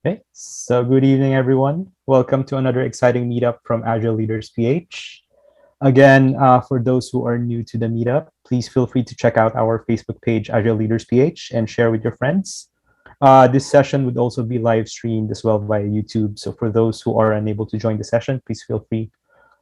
Okay, so good evening, everyone. Welcome to another exciting meetup from Agile Leaders PH. Again, for those who are new to the meetup, please feel free to check out our Facebook page, Agile Leaders PH, and share with your friends. This session would also be live streamed as well via YouTube. So for those who are unable to join the session, please feel free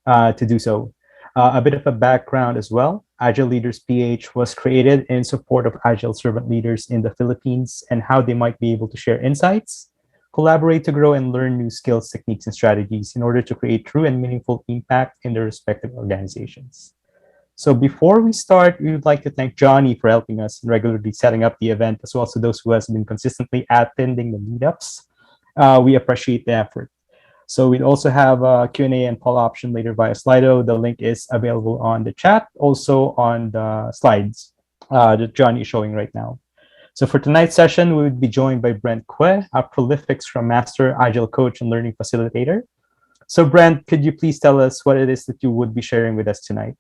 to do so. A bit of a background as well. Agile Leaders PH was created in support of Agile servant leaders in the Philippines and how they might be able to share insights, collaborate to grow, and learn new skills, techniques, and strategies in order to create true and meaningful impact in their respective organizations. So before we start, we would like to thank Johnny for helping us in regularly setting up the event, as well as to those who has been consistently attending the meetups. We appreciate the effort. So we'd also have a Q&A and poll option later via Slido. The link is available on the chat, also on the slides that Johnny is showing right now. So for tonight's session, we would be joined by Brent Que, a prolific Scrum Master, Agile coach, and learning facilitator. So Brent, could you please tell us what it is that you would be sharing with us tonight?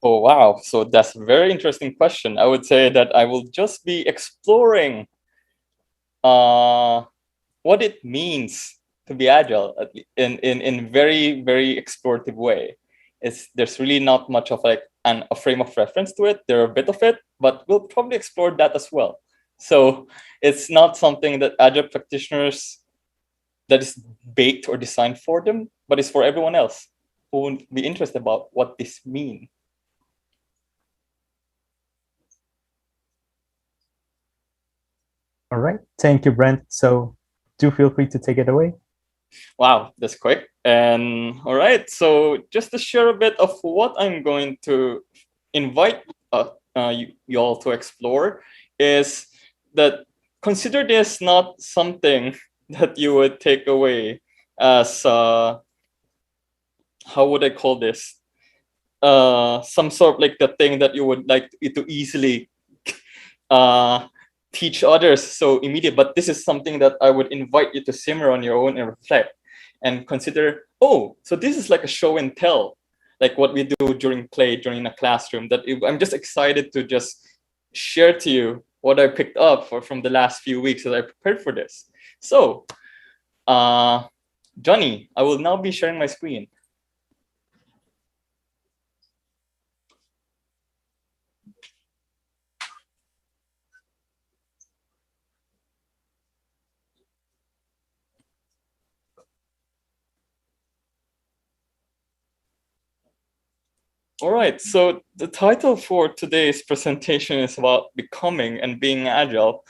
Oh, wow. So that's a very interesting question. I would say that I will just be exploring what it means to be agile in very, very explorative way. There's really not much of like a frame of reference to it. There are a bit of it, but we'll probably explore that as well. So it's not something that agile practitioners that is baked or designed for them, but it's for everyone else who would be interested about what this means. All right. Thank you, Brent. So do feel free to take it away. Wow, that's quick. And all right, so just to share a bit of what I'm going to invite you all to explore is that consider this not something that you would take away as how would I call this? Some sort of like the thing that you would like to easily teach others so immediate, but this is something that I would invite you to simmer on your own and reflect and consider, oh, so this is like a show and tell, like what we do during play, during a classroom, that I'm just excited to just share to you what I picked up from the last few weeks as I prepared for this. So, Johnny, I will now be sharing my screen. All right, so the title for today's presentation is about becoming and being agile.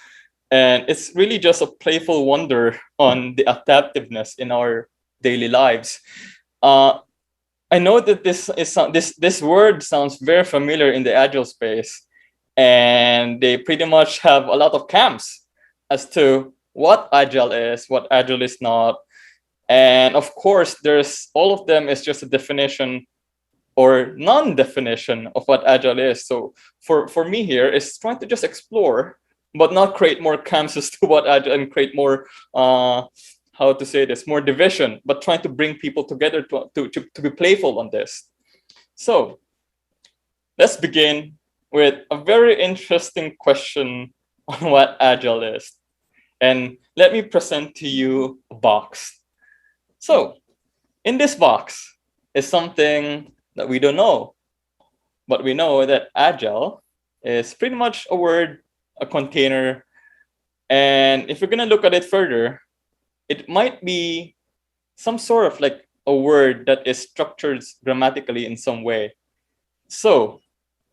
And it's really just a playful wonder on the adaptiveness in our daily lives. Uh, I know that this word sounds very familiar in the agile space, and they pretty much have a lot of camps as to what agile is, what agile is not. And of course, there's all of them is just a definition or non-definition of what agile is. So for me here is trying to just explore, but not create more camps as to what agile and create more how to say this, more division, but trying to bring people together to be playful on this. So let's begin with a very interesting question on what agile is. And let me present to you a box. So in this box is something that we don't know, but we know that agile is pretty much a word, a container. And if we're going to look at it further, it might be some sort of like a word that is structured grammatically in some way. So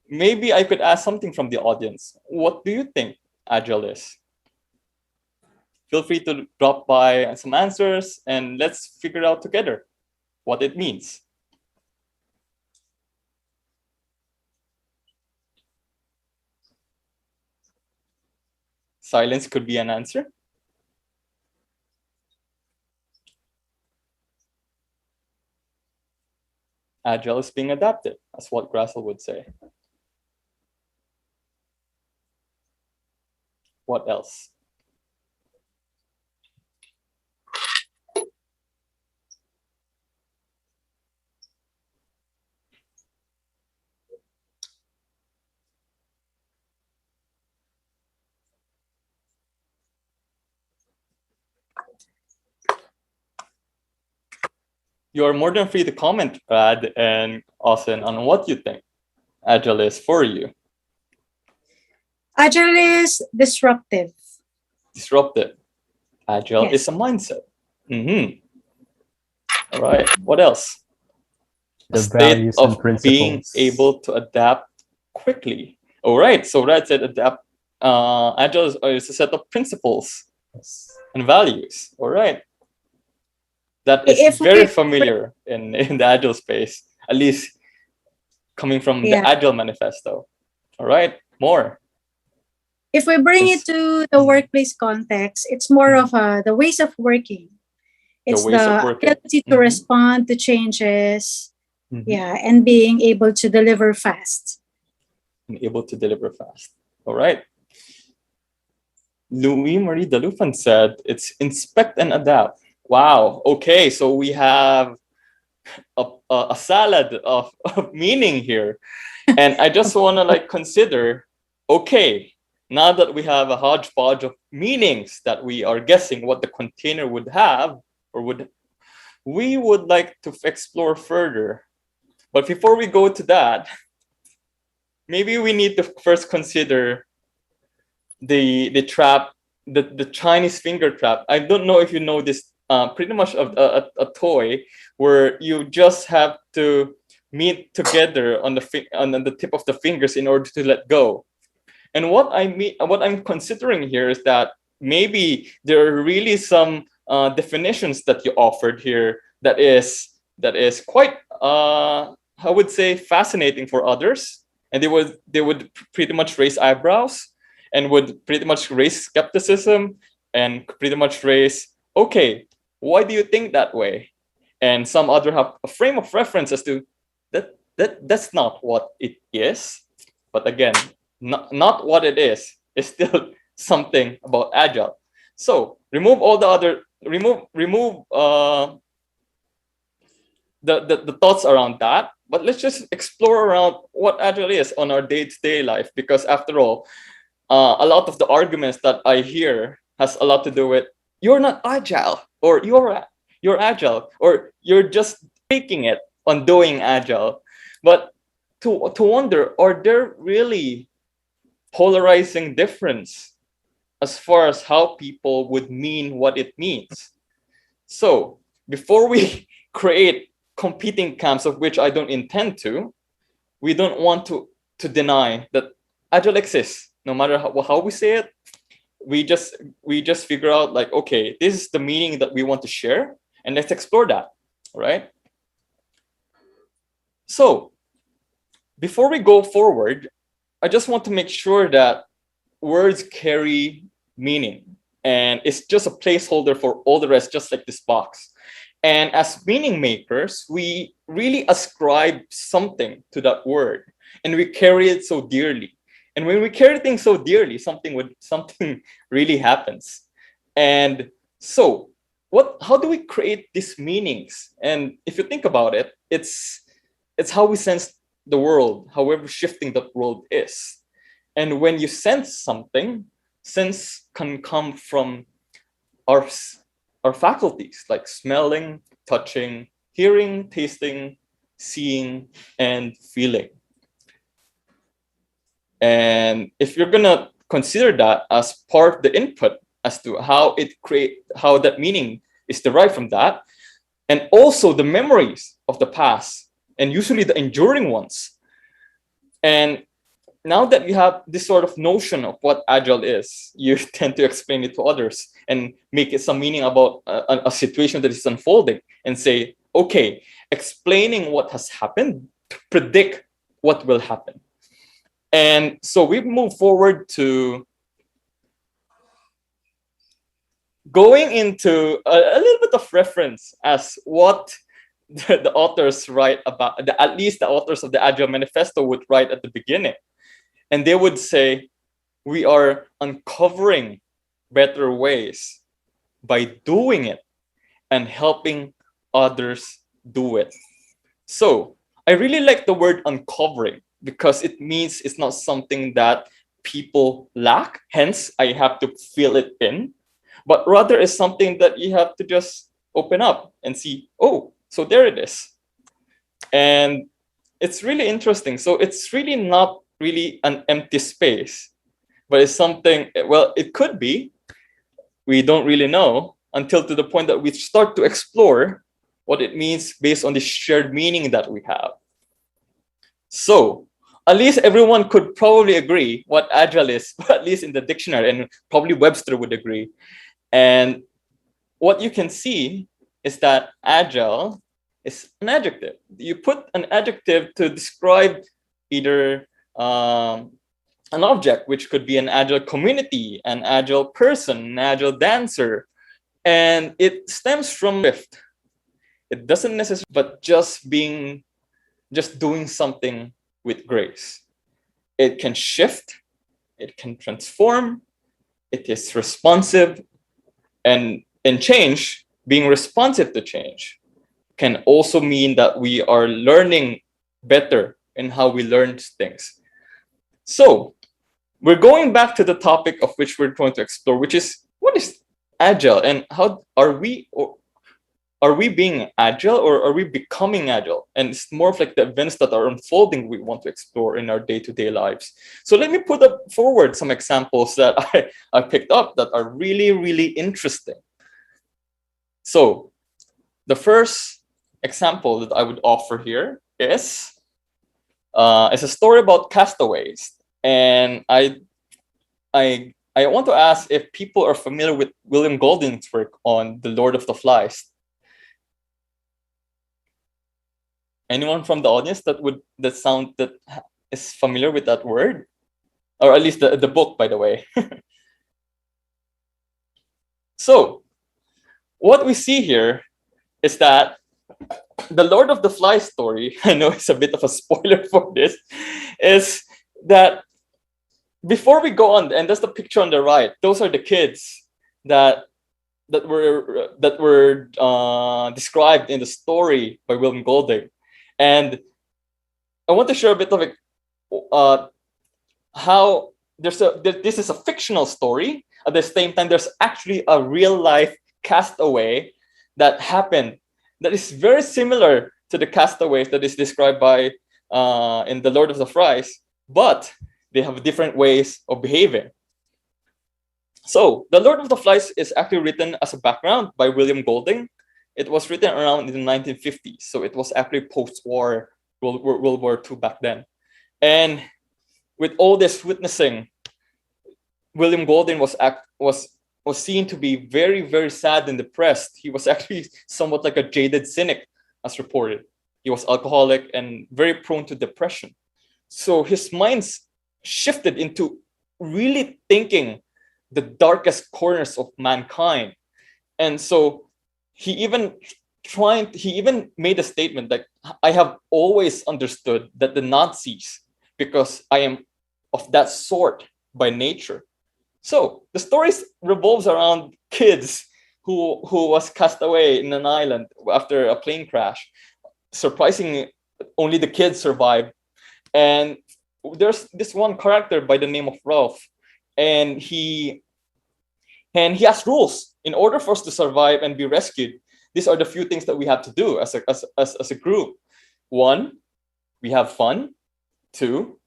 maybe I could ask something from the audience. What do you think agile is? Feel free to drop by some answers and let's figure out together what it means. Silence could be an answer. Agile is being adapted. That's what Grassel would say. What else? You are more than free to comment, Brad and Austin, on what you think Agile is for you. Agile is disruptive. Disruptive. Agile Yes. is a mindset. Mm-hmm. All right. What else? A The state values and of being principles. able to adapt quickly. All right. So Brad said adapt. Agile is a set of principles Yes. and values. All right. That is If very we, familiar in the Agile space, at least coming from the yeah, Agile Manifesto. All right. More. if we bring it It's to the workplace context, it's more of the ways of working. the It's ways of the working. ability to respond to changes, yeah, and being able to deliver fast. And able to deliver fast. All right. Louis Marie Dalufan said it's inspect and adapt. Wow. Okay. So we have a salad of meaning here. And I just want to like consider, okay, now that we have a hodgepodge of meanings that we are guessing what the container would have or would, we would like to explore further. But before we go to that, maybe we need to first consider the trap, the Chinese finger trap. I don't know if you know this. Pretty much a toy where you just have to meet together on the tip of the fingers in order to let go. And what I'm considering here is that maybe there are really some definitions that you offered here that is quite I would say fascinating for others, and they would pretty much raise eyebrows and would pretty much raise skepticism and pretty much raise, okay, why do you think that way? And some other have a frame of reference as to that's not what it is. But again, not what it is still something about agile. So remove all the other remove the thoughts around that, but let's just explore around what agile is on our day-to-day life, because after all, a lot of the arguments that I hear has a lot to do with you're not agile, or you're agile, or you're just taking it on doing agile. But to wonder, are there really polarizing difference as far as how people would mean what it means? So before we create competing camps, of which I don't intend to, we don't want to deny that Agile exists. No matter how we say it, we just figure out like, okay, this is the meaning that we want to share, and let's explore that. All right. So before we go forward, I just want to make sure that words carry meaning, and it's just a placeholder for all the rest, just like this box. And as meaning makers, we really ascribe something to that word, and we carry it so dearly. And when we carry things so dearly, something really happens. And so, how do we create these meanings? And if you think about it, it's how we sense the world, however shifting that world is. And when you sense something, sense can come from our faculties, like smelling, touching, hearing, tasting, seeing, and feeling. And if you're gonna consider that as part of the input as to how that meaning is derived from that, and also the memories of the past, and usually the enduring ones. And now that you have this sort of notion of what Agile is, you tend to explain it to others and make it some meaning about a situation that is unfolding, and say, okay, explaining what has happened to predict what will happen. And so we move forward to going into a little bit of reference as what the authors write about, at least the authors of the Agile Manifesto would write at the beginning. And they would say, we are uncovering better ways by doing it and helping others do it. So I really like the word uncovering, because it means it's not something that people lack, hence I have to fill it in, but rather it's something that you have to just open up and see, oh, so there it is. And it's really interesting. So it's really not really an empty space, but it's something, well, it could be, we don't really know until to the point that we start to explore what it means based on the shared meaning that we have. So at least everyone could probably agree what Agile is, at least in the dictionary, and probably Webster would agree. And what you can see is that Agile is an adjective. You put an adjective to describe either an object, which could be an Agile community, an Agile person, an Agile dancer, and it stems from shift. It doesn't necessarily, but just doing something with grace. It can shift, it can transform, it is responsive, and in change, being responsive to change can also mean that we are learning better in how we learn things. So we're going back to the topic of which we're going to explore, which is, what is Agile, and how are we being agile, or are we becoming agile? And it's more of like the events that are unfolding we want to explore in our day-to-day lives. So let me put up forward some examples that I picked up that are really, really interesting. So the first example that I would offer here is a story about castaways. And I want to ask if people are familiar with William Golding's work on The Lord of the Flies. Anyone from the audience that is familiar with that word, or at least the book, by the way? So what we see here is that the Lord of the Flies story, I know it's a bit of a spoiler for this, is that before we go on, and that's the picture on the right, those are the kids that were described in the story by William Golding. And I want to share a bit of how this is a fictional story. At the same time, there's actually a real life castaway that happened that is very similar to the castaways that is described by in The Lord of the Flies, but they have different ways of behaving. So The Lord of the Flies is actually written as a background by William Golding. It was written around in the 1950s, so it was actually post-war World War II back then. And with all this witnessing, William Golding was seen to be very, very sad and depressed. He was actually somewhat like a jaded cynic, as reported. He was alcoholic and very prone to depression. So his mind's shifted into really thinking the darkest corners of mankind. And so he even made a statement like, I have always understood that the Nazis, because I am of that sort by nature. So the story revolves around kids who was cast away in an island after a plane crash. Surprisingly, only the kids survived. And there's this one character by the name of Ralph, and he has rules. In order for us to survive and be rescued, these are the few things that we have to do as a group. 1, we have fun. 2,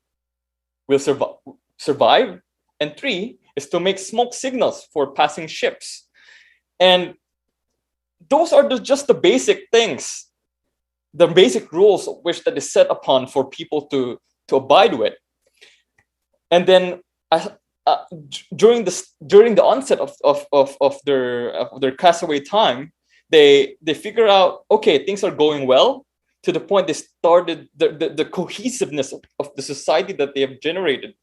we'll survive. And 3 is to make smoke signals for passing ships. And those are just the basic things, the basic rules of which that is set upon for people to abide with. And then during the onset of their castaway time, they figure out, okay, things are going well, to the point they started the cohesiveness of the society that they have generated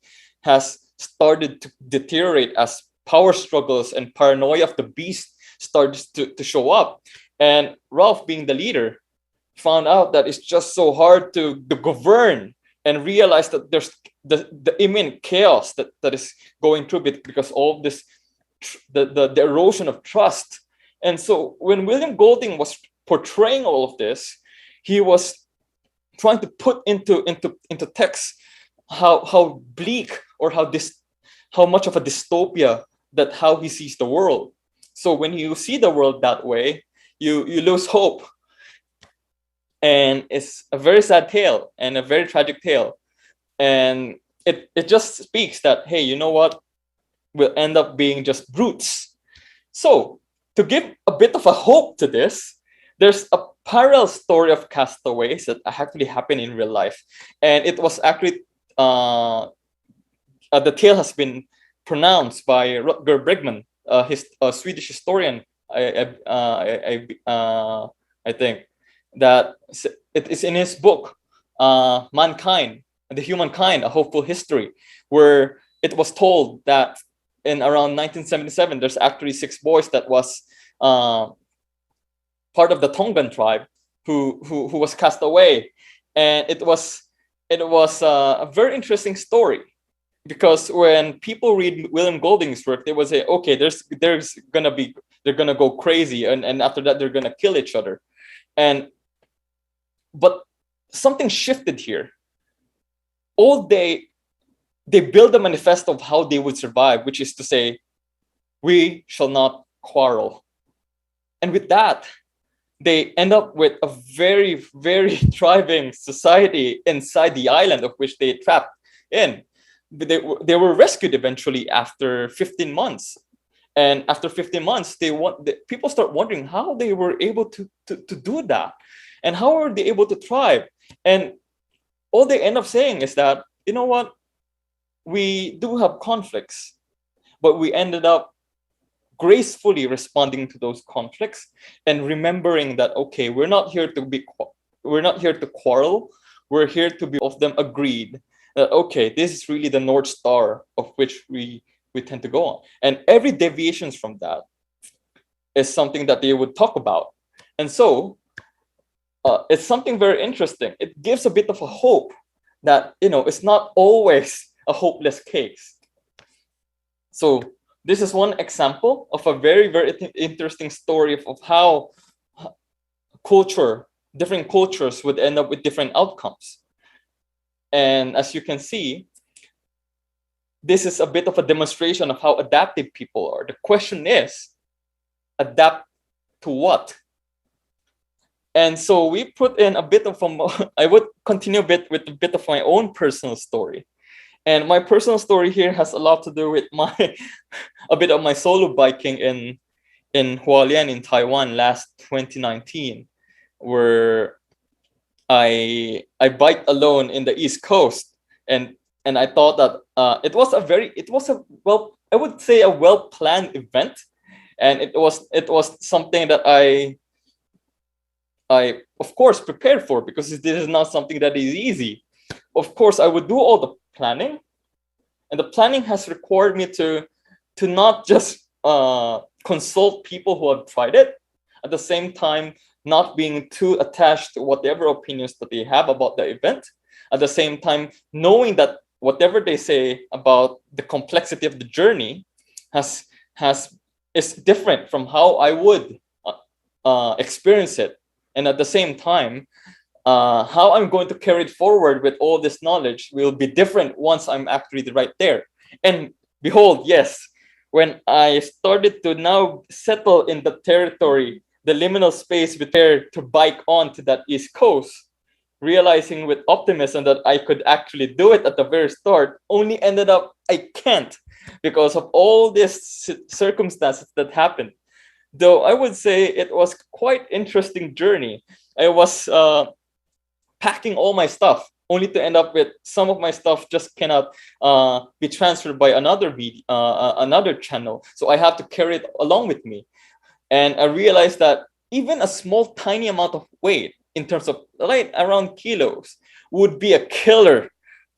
has started to deteriorate as power struggles and paranoia of the beast starts to show up. And Ralph, being the leader, found out that it's just so hard to govern, and realized that there's the imminent chaos that is going through it because all of this, the erosion of trust. And so when William Golding was portraying all of this, he was trying to put into text how bleak, or how much of a dystopia that how he sees the world. So when you see the world that way, you lose hope. And it's a very sad tale and a very tragic tale. And it just speaks that, hey, you know what? We'll end up being just brutes. So to give a bit of a hope to this, there's a parallel story of castaways that actually happened in real life. And it was actually, the tale has been pronounced by Rutger Bregman, a Swedish historian, I think, that it is in his book, Mankind, the Humankind, A Hopeful History, where it was told that in around 1977, there's actually 6 boys that was part of the Tongan tribe who was cast away. And it was a very interesting story, because when people read William Golding's work, they would say, okay, they're gonna go crazy, and after that they're gonna kill each other. But something shifted here. All day, they build a manifesto of how they would survive, which is to say, we shall not quarrel. And with that, they end up with a very, very thriving society inside the island of which they trapped in. They were rescued eventually after 15 months. And after 15 months, people start wondering how they were able to do that. And how are they able to thrive? And all they end up saying is that, you know what? We do have conflicts, but we ended up gracefully responding to those conflicts and remembering that, okay, we're not here to quarrel. We're here to be of them agreed that, okay, this is really the North Star of which we tend to go on. And every deviations from that is something that they would talk about. And so it's something very interesting. It gives a bit of a hope that, it's not always a hopeless case. So this is one example of a very, very interesting story of how different cultures would end up with different outcomes. And as you can see, this is a bit of a demonstration of how adaptive people are. The question is, adapt to what? And so we put in a bit of I would continue a bit with a bit of my own personal story. And my personal story here has a lot to do with a bit of my solo biking in Hualien in Taiwan last 2019, where I biked alone in the East Coast. and I thought that it was a well, I would say a well-planned event, and it was something that I of course prepared for, because this is not something that is easy. Of course, I would do all the planning, and the planning has required me to not just consult people who have tried it, at the same time not being too attached to whatever opinions that they have about the event, at the same time knowing that whatever they say about the complexity of the journey has is different from how I would experience it, and at the same time how I'm going to carry it forward with all this knowledge will be different once I'm actually right there. And behold, yes, when I started to now settle in the territory, the liminal space between to bike on to that East Coast, realizing with optimism that I could actually do it at the very start, only ended up I can't, because of all these circumstances that happened. Though I would say it was quite interesting journey. I was packing all my stuff, only to end up with some of my stuff just cannot be transferred by another channel. So I have to carry it along with me. And I realized that even a small, tiny amount of weight, in terms of right around kilos, would be a killer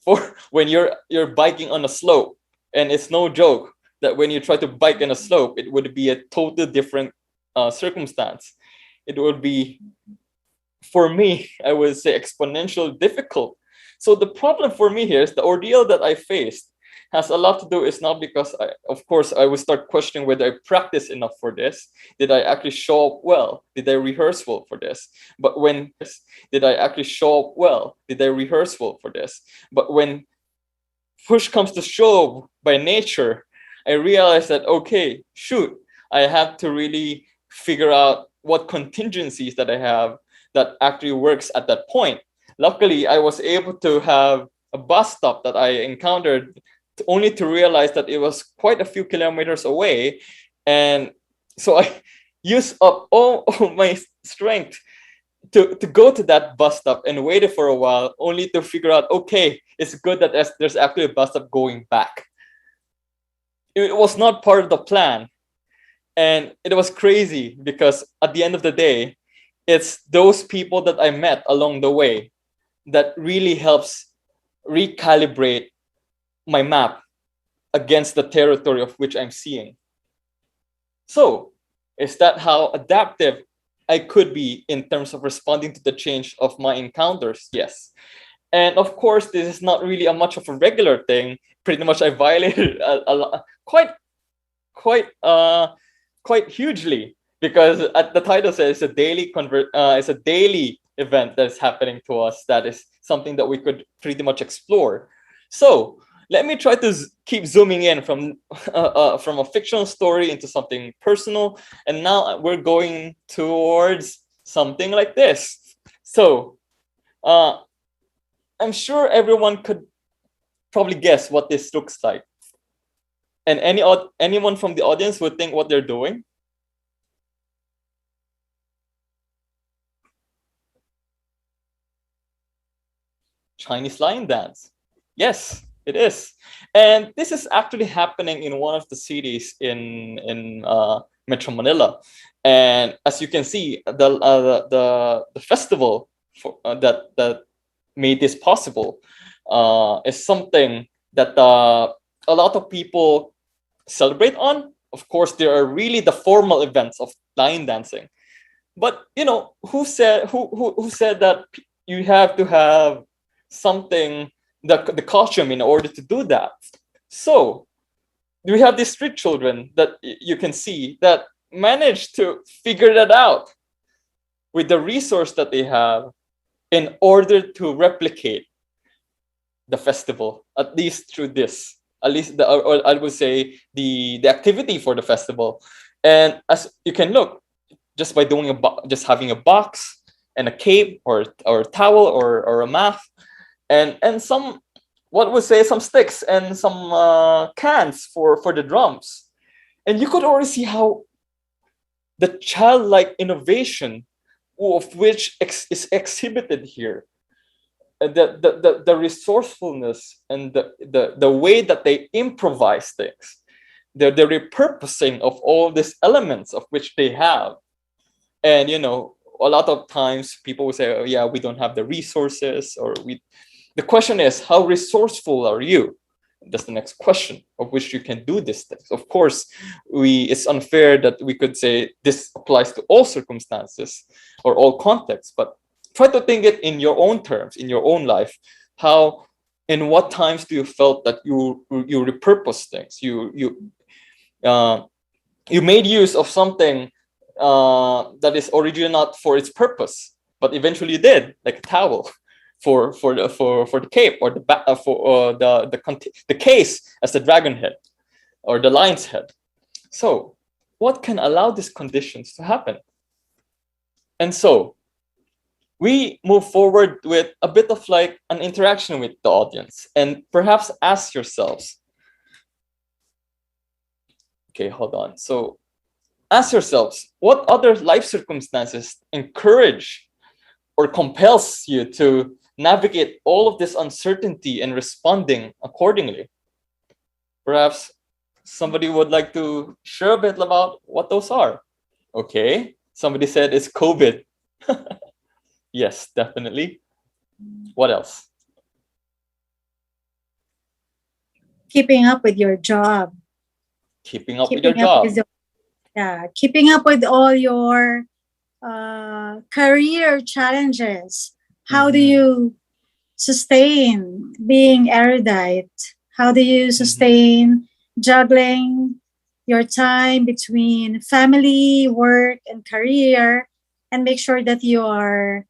for when you're biking on a slope. And it's no joke that when you try to bike on a slope, it would be a totally different circumstance. It would be, for me, I would say, exponentially difficult. So the problem for me here is the ordeal that I faced has a lot to do. Is not because of course I would start questioning whether I practice enough for this. Did I actually show up well? Did I rehearse well for this? But when did I actually show up well? Did I rehearse well for this? But when push comes to shove by nature, I realized that, okay, shoot, I have to really figure out what contingencies that I have that actually works at that point. Luckily, I was able to have a bus stop that I encountered, only to realize that it was quite a few kilometers away. And so I used up all of my strength to go to that bus stop and waited for a while, only to figure out, okay, it's good that there's actually a bus stop going back. It was not part of the plan. And it was crazy because at the end of the day, it's those people that I met along the way that really helps recalibrate my map against the territory of which I'm seeing. So, is that how adaptive I could be in terms of responding to the change of my encounters? Yes. And of course, this is not really a much of a regular thing. Pretty much, I violated quite quite hugely, because at the title says it's a daily event that's happening to us. That is something that we could pretty much explore. So let me try to keep zooming in from a fictional story into something personal, and now we're going towards something like this. So I'm sure everyone could probably guess what this looks like. And anyone from the audience would think what they're doing? Chinese lion dance. Yes, it is. And this is actually happening in one of the cities in Metro Manila. And as you can see, the festival that made this possible is something that a lot of people celebrate on. Of course, there are really the formal events of line dancing, but who said that you have to have something, the costume, in order to do that? So we have these street children that you can see that manage to figure that out with the resource that they have in order to replicate the festival, at least through this, at least or I would say the activity for the festival. And as you can look, just by doing just having a box and a cape or a towel or a mat and some, what would say, some sticks and some cans for the drums, and you could already see how the childlike innovation of which is exhibited here. the resourcefulness and the way that they improvise things, the repurposing of all these elements of which they have. And a lot of times people will say, oh yeah, we don't have the resources, or the question is, how resourceful are you? That's the next question, of which you can do these things. Of course, it's unfair that we could say this applies to all circumstances or all contexts, but try to think it in your own terms, in your own life. How, in what times do you felt that you repurpose things? You made use of something that is originally not for its purpose, but eventually you did, like a towel for the cape, or for the case as the dragon head or the lion's head. So what can allow these conditions to happen? And so we move forward with a bit of like an interaction with the audience, and perhaps ask yourselves, okay, hold on. So ask yourselves, what other life circumstances encourage or compels you to navigate all of this uncertainty and responding accordingly? Perhaps somebody would like to share a bit about what those are. Okay, somebody said it's COVID. Yes, definitely. What else? Keeping up with your job. Keeping up with your job. Keeping up with all your career challenges. How do you sustain being erudite? How do you sustain juggling your time between family, work, and career, and make sure that you are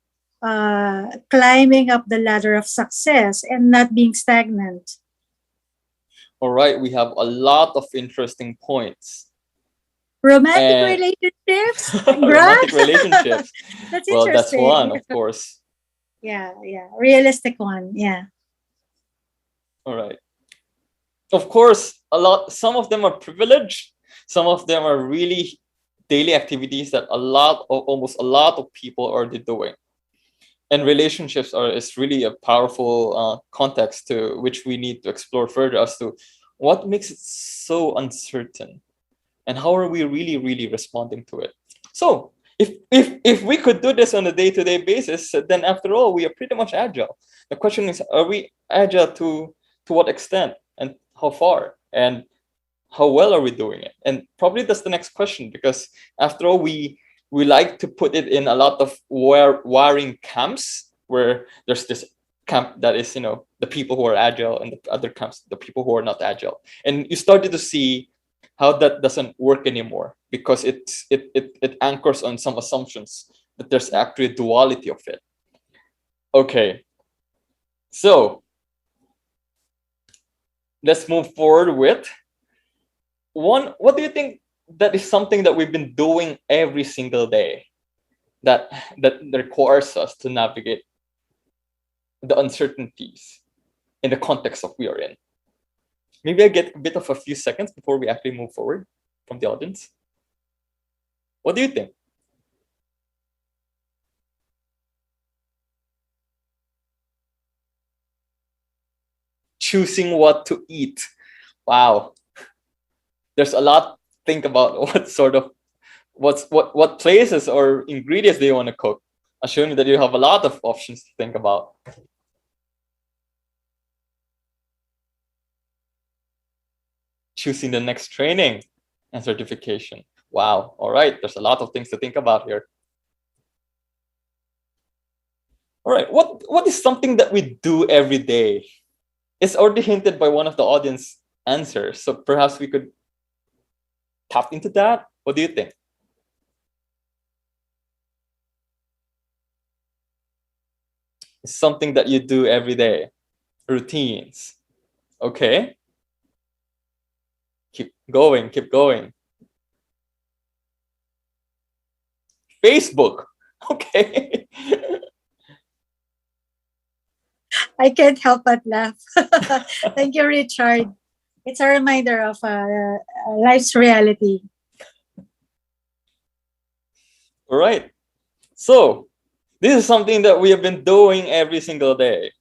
climbing up the ladder of success and not being stagnant? All right, we have a lot of interesting points. Romantic relationships? Romantic relationships. That's well, interesting. That's one, of course. Yeah. Realistic one, yeah. All right. Of course, some of them are privileged. Some of them are really daily activities that almost a lot of people are doing. And relationships is really a powerful context to which we need to explore further as to what makes it so uncertain, and how are we really responding to it. So if we could do this on a day-to-day basis, then after all, we are pretty much agile. The question is, are we agile to what extent, and how far, and how well are we doing it? And probably that's the next question, because after all, we like to put it in a lot of wiring camps, where there's this camp that is, the people who are agile, and the other camps, the people who are not agile. And you started to see how that doesn't work anymore, because it anchors on some assumptions that there's actually a duality of it. Okay, so let's move forward with one. What do you think that is something that we've been doing every single day that requires us to navigate the uncertainties in the context of we are in? Maybe I get a bit of a few seconds before we actually move forward from the audience. What do you think? Choosing what to eat. Wow. There's a lot to think about. What places or ingredients do you want to cook? Assuming that you have a lot of options to think about. Choosing the next training and certification. Wow. All right. There's a lot of things to think about here. All right. What is something that we do every day? It's already hinted by one of the audience answers. So perhaps we could tap into that. What do you think? It's something that you do every day. Routines. Okay. Keep going. Facebook. Okay. I can't help but laugh. Thank you, Richard. It's a reminder of life's reality. All right. So this is something that we have been doing every single day.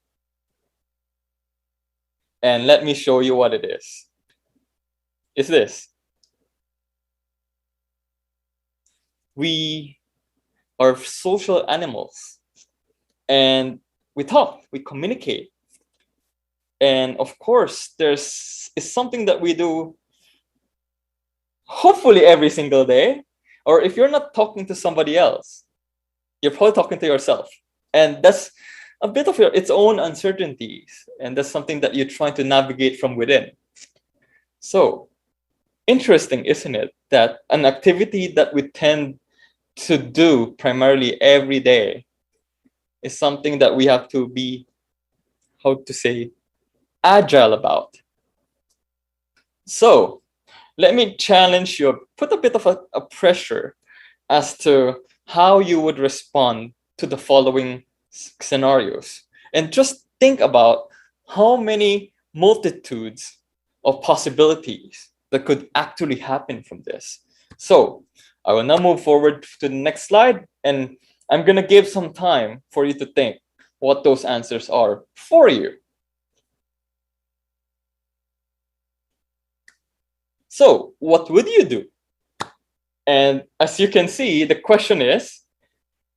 And let me show you what it is. It's this. We are social animals, and we talk, we communicate. And of course, it's something that we do hopefully every single day. Or if you're not talking to somebody else, you're probably talking to yourself. And that's a bit of its own uncertainties. And that's something that you're trying to navigate from within. So interesting, isn't it? That an activity that we tend to do primarily every day is something that we have to be, how to say, agile about. So let me challenge you, put a bit of a pressure as to how you would respond to the following scenarios. And just think about how many multitudes of possibilities that could actually happen from this. So I will now move forward to the next slide, and I'm going to give some time for you to think what those answers are for you. So what would you do? And as you can see, the question is,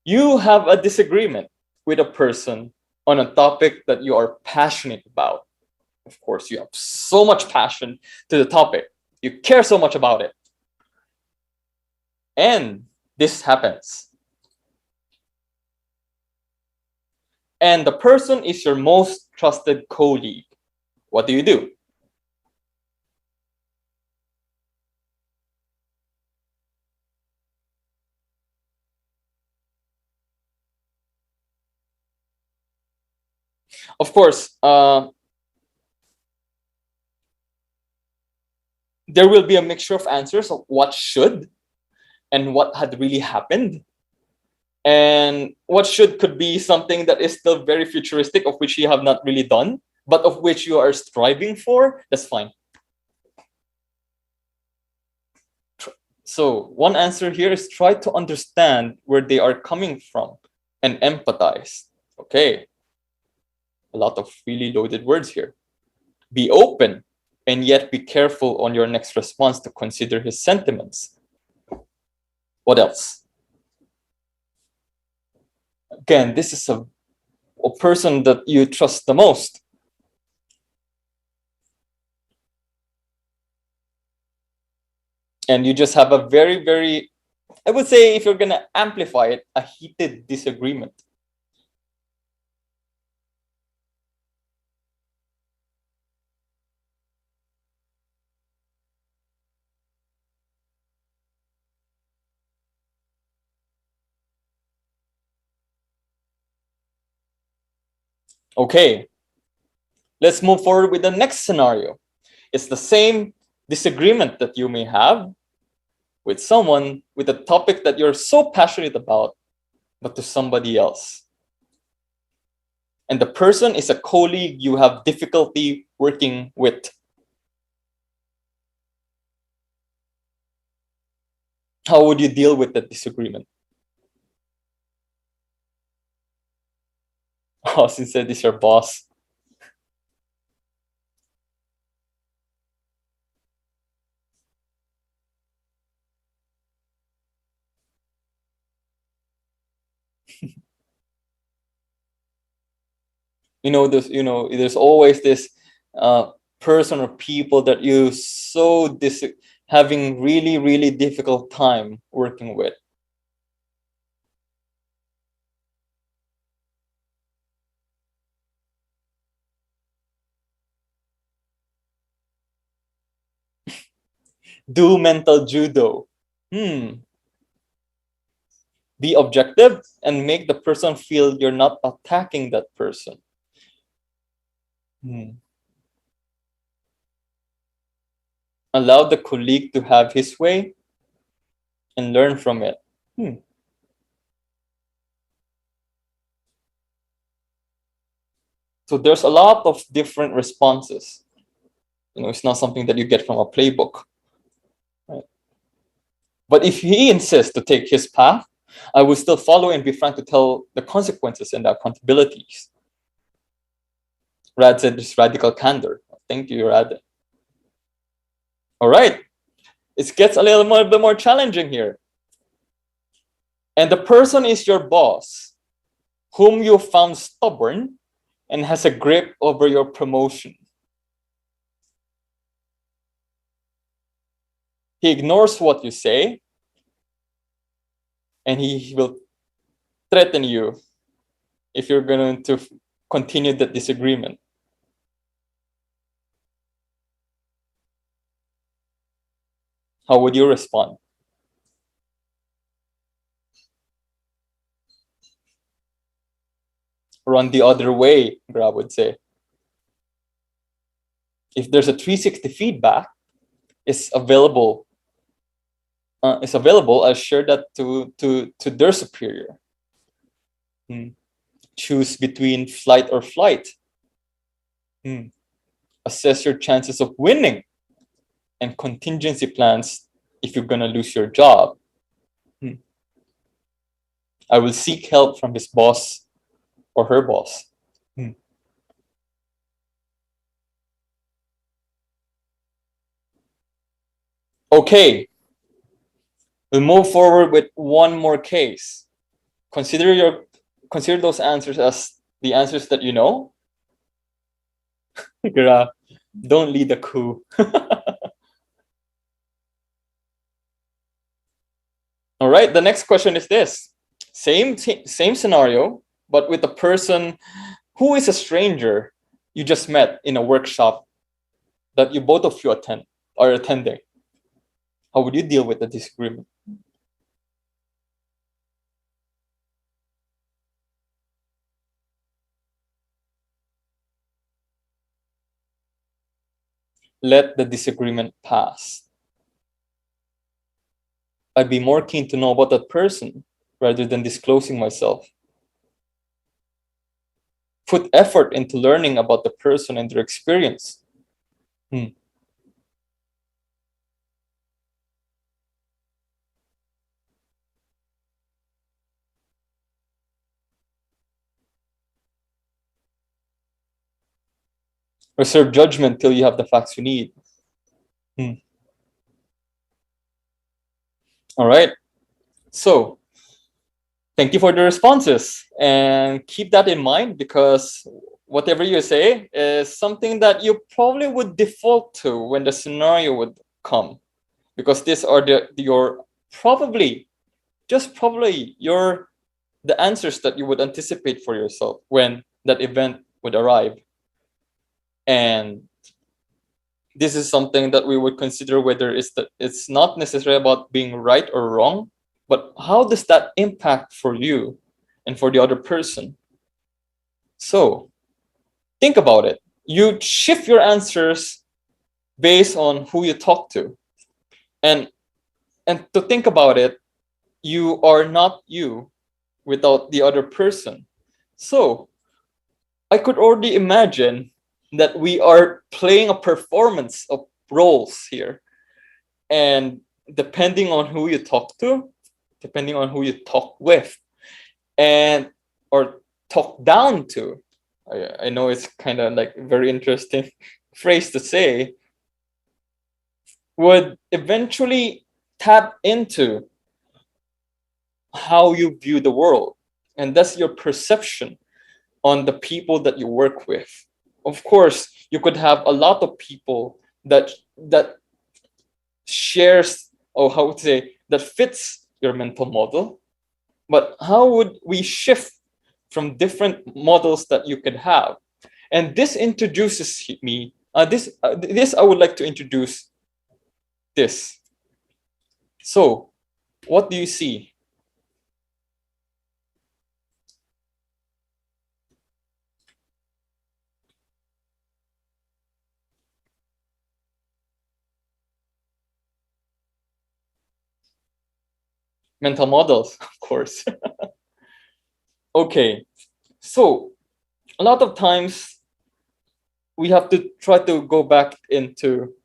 you have a disagreement with a person on a topic that you are passionate about. Of course, you have so much passion to the topic. You care so much about it. And this happens. And the person is your most trusted colleague. What do you do? Of course, there will be a mixture of answers of what should and what had really happened. And what should could be something that is still very futuristic, of which you have not really done, but of which you are striving for. That's fine. So one answer here is try to understand where they are coming from and empathize. Okay. A lot of really loaded words here. Be open and yet be careful on your next response to consider his sentiments. What else? Again, this is a person that you trust the most. And you just have a very, very, I would say, if you're going to amplify it, a heated disagreement. Okay, let's move forward with the next scenario. It's the same disagreement that you may have with someone with a topic that you're so passionate about, but to somebody else. And the person is a colleague you have difficulty working with. How would you deal with the disagreement? Oh, since it is your boss. There's always this person or people that you so having really, really difficult time working with. Do mental judo. Be objective and make the person feel you're not attacking that person. Allow the colleague to have his way and learn from it. So there's a lot of different responses. It's not something that you get from a playbook. Right? But if he insists to take his path, I will still follow and be frank to tell the consequences and the accountabilities. Rad said this radical candor. Thank you, Rad. All right. It gets a little bit more challenging here. And the person is your boss, whom you found stubborn and has a grip over your promotion. He ignores what you say, and he will threaten you if you're going to continue the disagreement. How would you respond? Run the other way, Grab would say. If there's a 360 feedback, it's available. I'll share that to their superior. Choose between flight or flight. Assess your chances of winning and contingency plans if you're going to lose your job. I will seek help from his boss or her boss. Okay, we'll move forward with one more case. Consider those answers as the answers that you know. Don't lead the coup. All right, the next question is this. Same scenario, but with a person who is a stranger you just met in a workshop that you both of you are attending. How would you deal with the disagreement? Let the disagreement pass. I'd be more keen to know about that person rather than disclosing myself. Put effort into learning about the person and their experience. Reserve judgment till you have the facts you need. All right. So, thank you for the responses, and keep that in mind, because whatever you say is something that you probably would default to when the scenario would come, because these are the answers that you would anticipate for yourself when that event would arrive. And this is something that we would consider whether it's not necessarily about being right or wrong, but how does that impact for you and for the other person? So think about it. You shift your answers based on who you talk to. And to think about it, you are not you without the other person. So I could already imagine that we are playing a performance of roles here. And depending on who you talk to, depending on who you talk with, or talk down to, I know it's kind of like a very interesting phrase to say, would eventually tap into how you view the world. And that's your perception on the people that you work with. Of course, you could have a lot of people that shares, or how to say, that fits your mental model. But how would we shift from different models that you could have? And this introduces me, this I would like to introduce this. So, what do you see? Mental models, of course. Okay, so a lot of times we have to try to go back into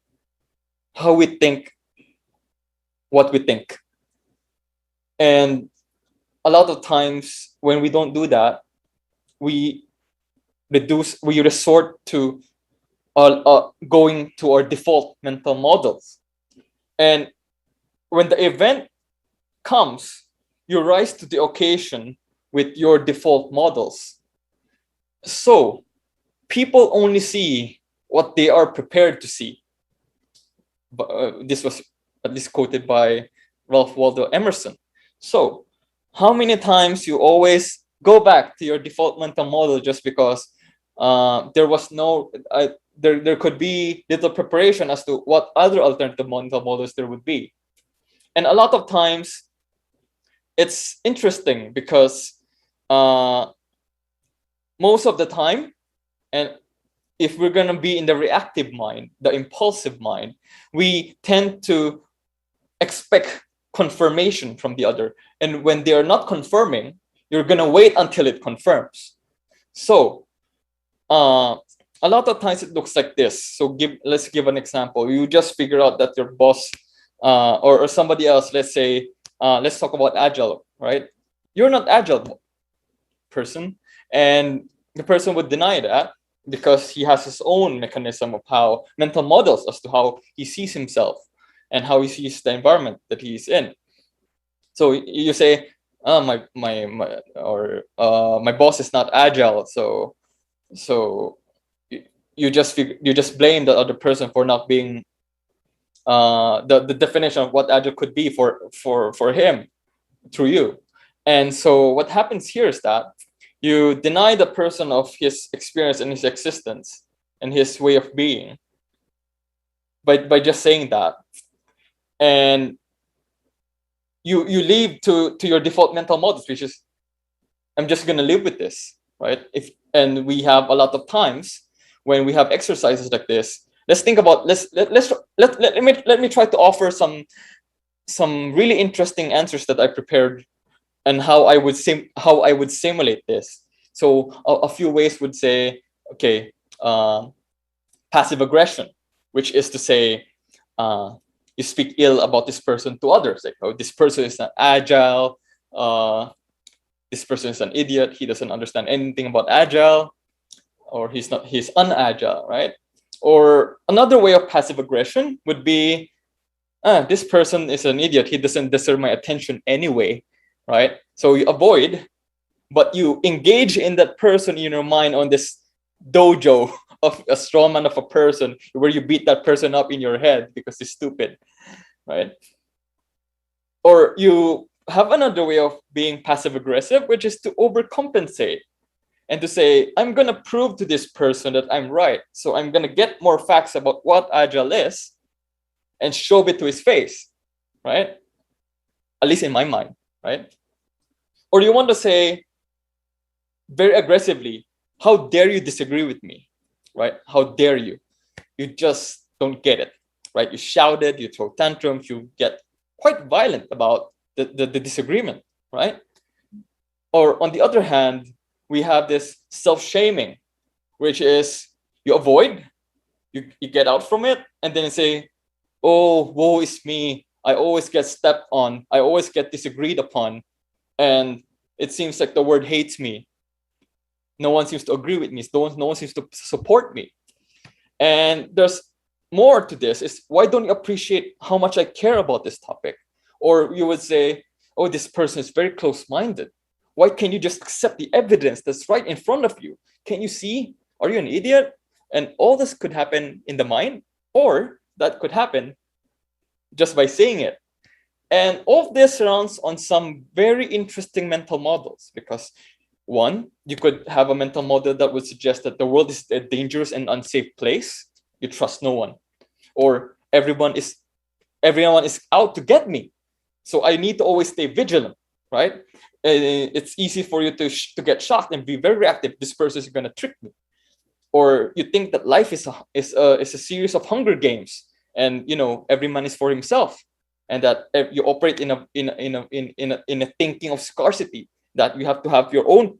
how we think what we think. And a lot of times when we don't do that, we resort to going to our default mental models. And when the event comes, you rise to the occasion with your default models. So people only see what they are prepared to see. This was at least quoted by Ralph Waldo Emerson. So how many times you always go back to your default mental model just because there was no there could be little preparation as to what other alternative mental models there would be. And a lot of times it's interesting because most of the time, and if we're going to be in the reactive mind, the impulsive mind, we tend to expect confirmation from the other. And when they are not confirming, you're going to wait until it confirms. So a lot of times it looks like this. So let's give an example. You just figure out that your boss or somebody else, let's say, let's talk about Agile, right? You're not Agile person, and the person would deny that because he has his own mechanism of how mental models as to how he sees himself and how he sees the environment that he's in. So you say, my boss is not Agile, so you just blame the other person for not being the definition of what Agile could be for him through you. And so what happens here is that you deny the person of his experience and his existence and his way of being by just saying that. And you leave to your default mental models, which is, I'm just going to live with this, right? And we have a lot of times when we have exercises like this. Let's think about let me try to offer some really interesting answers that I prepared and how I would simulate this. So a few ways would say, okay, passive aggression, which is to say, you speak ill about this person to others, like, oh, this person is not agile, this person is an idiot, he doesn't understand anything about agile, or he's unagile, right? Or another way of passive aggression would be, this person is an idiot, he doesn't deserve my attention anyway, right? So you avoid, but you engage in that person in your mind on this dojo of a straw man of a person where you beat that person up in your head because he's stupid, right? Or you have another way of being passive aggressive, which is to overcompensate and to say, I'm going to prove to this person that I'm right. So I'm going to get more facts about what Agile is and show it to his face, right? At least in my mind, right? Or you want to say very aggressively, how dare you disagree with me, right? How dare you? You just don't get it, right? You shouted, you throw tantrums, you get quite violent about the disagreement, right? Or on the other hand, we have this self-shaming, which is you avoid, you get out from it, and then you say, oh, woe is me. I always get stepped on. I always get disagreed upon. And it seems like the world hates me. No one seems to agree with me. No one seems to support me. And there's more to this, is why don't you appreciate how much I care about this topic? Or you would say, oh, this person is very close-minded. Why can't you just accept the evidence that's right in front of you? Can you see? Are you an idiot? And all this could happen in the mind, or that could happen just by saying it. And all of this surrounds on some very interesting mental models, because one, you could have a mental model that would suggest that the world is a dangerous and unsafe place. You trust no one. Or everyone is out to get me. So I need to always stay vigilant, right? It's easy for you to get shocked and be very reactive. This person is going to trick me. Or you think that life is a series of Hunger Games, and every man is for himself, and that you operate in a thinking of scarcity, that you have to have your own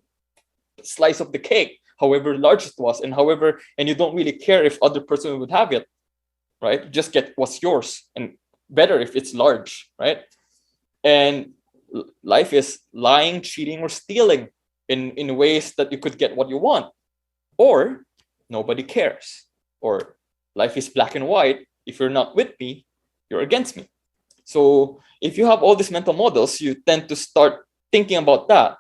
slice of the cake, however large it was, and you don't really care if other person would have it, right? Just get what's yours, and better if it's large, right? And life is lying, cheating, or stealing in ways that you could get what you want, or nobody cares. or life is black and white. If you're not with me, you're against me. So if you have all these mental models, you tend to start thinking about that.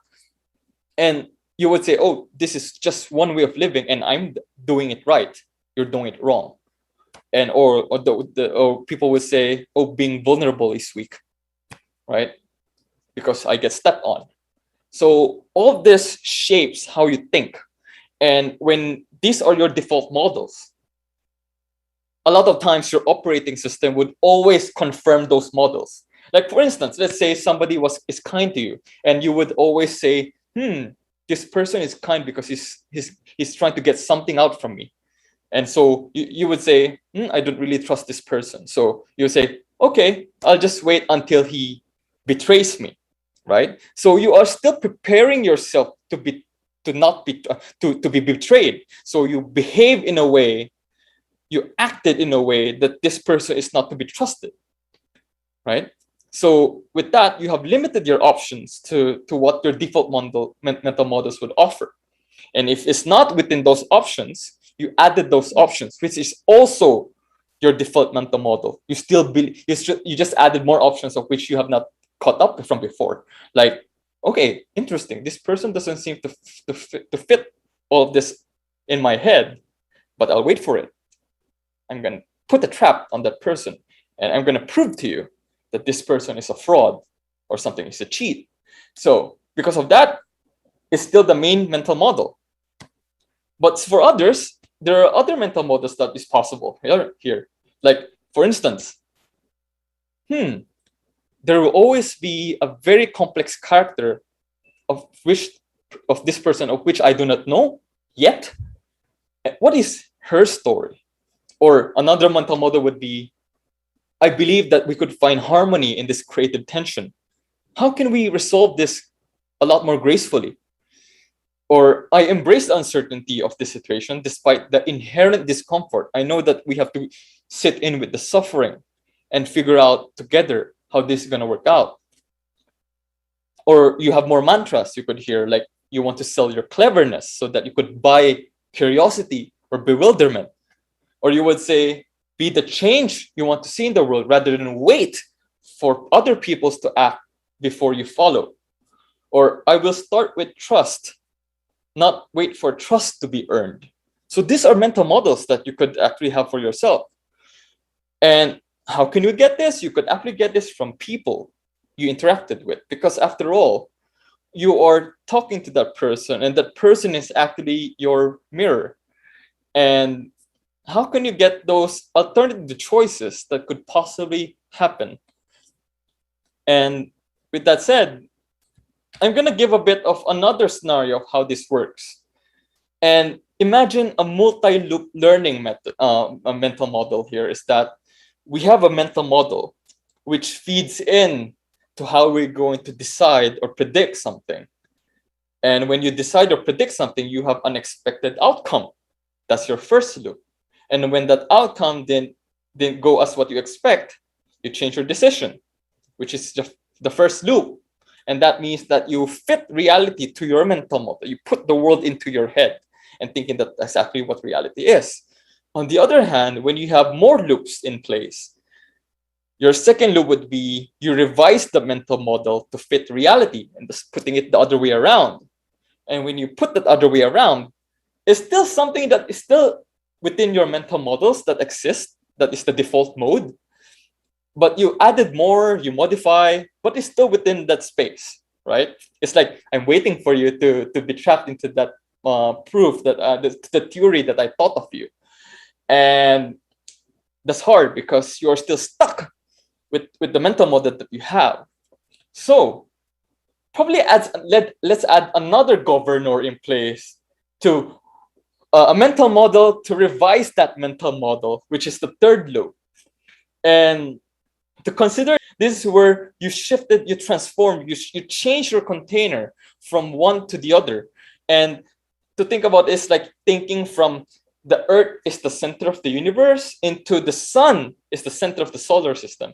And you would say, oh, this is just one way of living and I'm doing it right. You're doing it wrong. And or people would say, oh, being vulnerable is weak, right? Because I get stepped on. So all of this shapes how you think. And when these are your default models, a lot of times your operating system would always confirm those models. Like, for instance, let's say somebody is kind to you, and you would always say, this person is kind because he's trying to get something out from me. And so you would say, I don't really trust this person. So you say, okay, I'll just wait until he betrays me, right? So you are still preparing yourself to be betrayed. So you behave in a way, you acted in a way that this person is not to be trusted, right? So with that, you have limited your options to what your default mental models would offer. And if it's not within those options, you added those options, which is also your default mental model. You just added more options of which you have not caught up from before. Like, okay, interesting. This person doesn't seem to fit all of this in my head, but I'll wait for it. I'm going to put a trap on that person, and I'm going to prove to you that this person is a fraud or something is a cheat. So because of that, it's still the main mental model. But for others, there are other mental models that is possible here. Like, for instance, there will always be a very complex character of this person of which I do not know yet. What is her story? Or another mental model would be, I believe that we could find harmony in this creative tension. How can we resolve this a lot more gracefully? Or I embrace the uncertainty of this situation despite the inherent discomfort. I know that we have to sit in with the suffering and figure out together how this is going to work out. Or you have more mantras you could hear, like you want to sell your cleverness so that you could buy curiosity or bewilderment. Or you would say, be the change you want to see in the world rather than wait for other peoples to act before you follow. Or I will start with trust, not wait for trust to be earned. So these are mental models that you could actually have for yourself. And how can you get this? You could actually get this from people you interacted with, because after all, you are talking to that person and that person is actually your mirror. And how can you get those alternative choices that could possibly happen? And with that said, I'm going to give a bit of another scenario of how this works. And imagine a multi-loop learning method, a mental model here is that we have a mental model which feeds in to how we're going to decide or predict something. And when you decide or predict something, you have unexpected outcome. That's your first loop. And when that outcome didn't go as what you expect, you change your decision, which is just the first loop. And that means that you fit reality to your mental model. You put the world into your head and thinking that that's exactly what reality is. On the other hand, when you have more loops in place, your second loop would be you revise the mental model to fit reality and just putting it the other way around. And when you put that other way around, it's still something that is still within your mental models that exist, that is the default mode. But you added more, you modify, but it's still within that space, right? It's like I'm waiting for you to be trapped into that proof, that the theory that I thought of you. And that's hard because you're still stuck with the mental model that you have. So probably let's add another governor in place to a mental model to revise that mental model, which is the third loop. And to consider, this is where you shifted, you transformed, you change your container from one to the other. And to think about is like thinking from the earth is the center of the universe into the sun is the center of the solar system,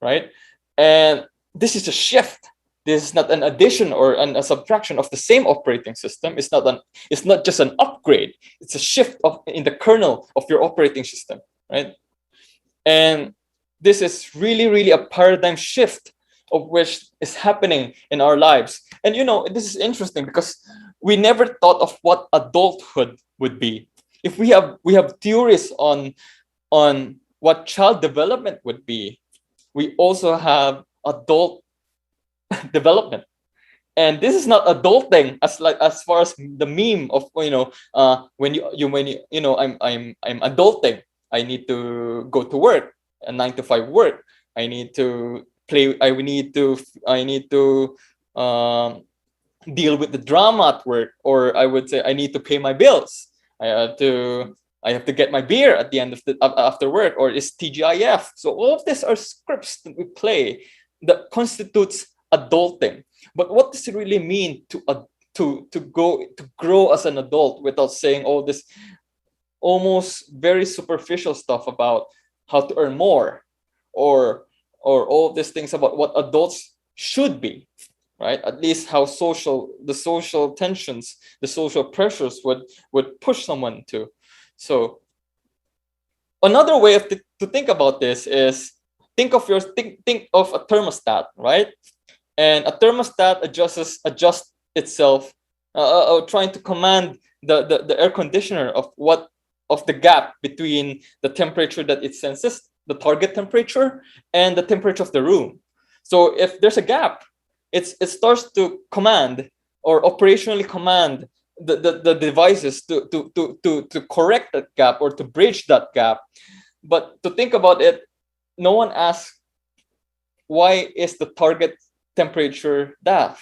right? And this is a shift This is not an addition or a subtraction of the same operating system. It's not just an upgrade. It's a shift in the kernel of your operating system, right? And this is really, really a paradigm shift of which is happening in our lives. And this is interesting because we never thought of what adulthood would be. If we have theories on what child development would be, we also have adult development. And this is not adulting as far as the meme of when I'm adulting. I need to go to work, a 9 to 5 work. I need to play. I need to deal with the drama at work, or I would say I need to pay my bills. I have to get my beer at the end of after work, or it's TGIF. So all of these are scripts that we play that constitutes adulting. But what does it really mean to grow as an adult without saying all this almost very superficial stuff about how to earn more, or all these things about what adults should be, right? At least how the social tensions, the social pressures would push someone to. So another way to think about this is think of a thermostat, right? And a thermostat adjusts itself, trying to command the air conditioner of the gap between the temperature that it senses, the target temperature, and the temperature of the room. So if there's a gap, it starts to command or operationally command the devices to correct that gap or to bridge that gap. But to think about it, no one asks, why is the target temperature that?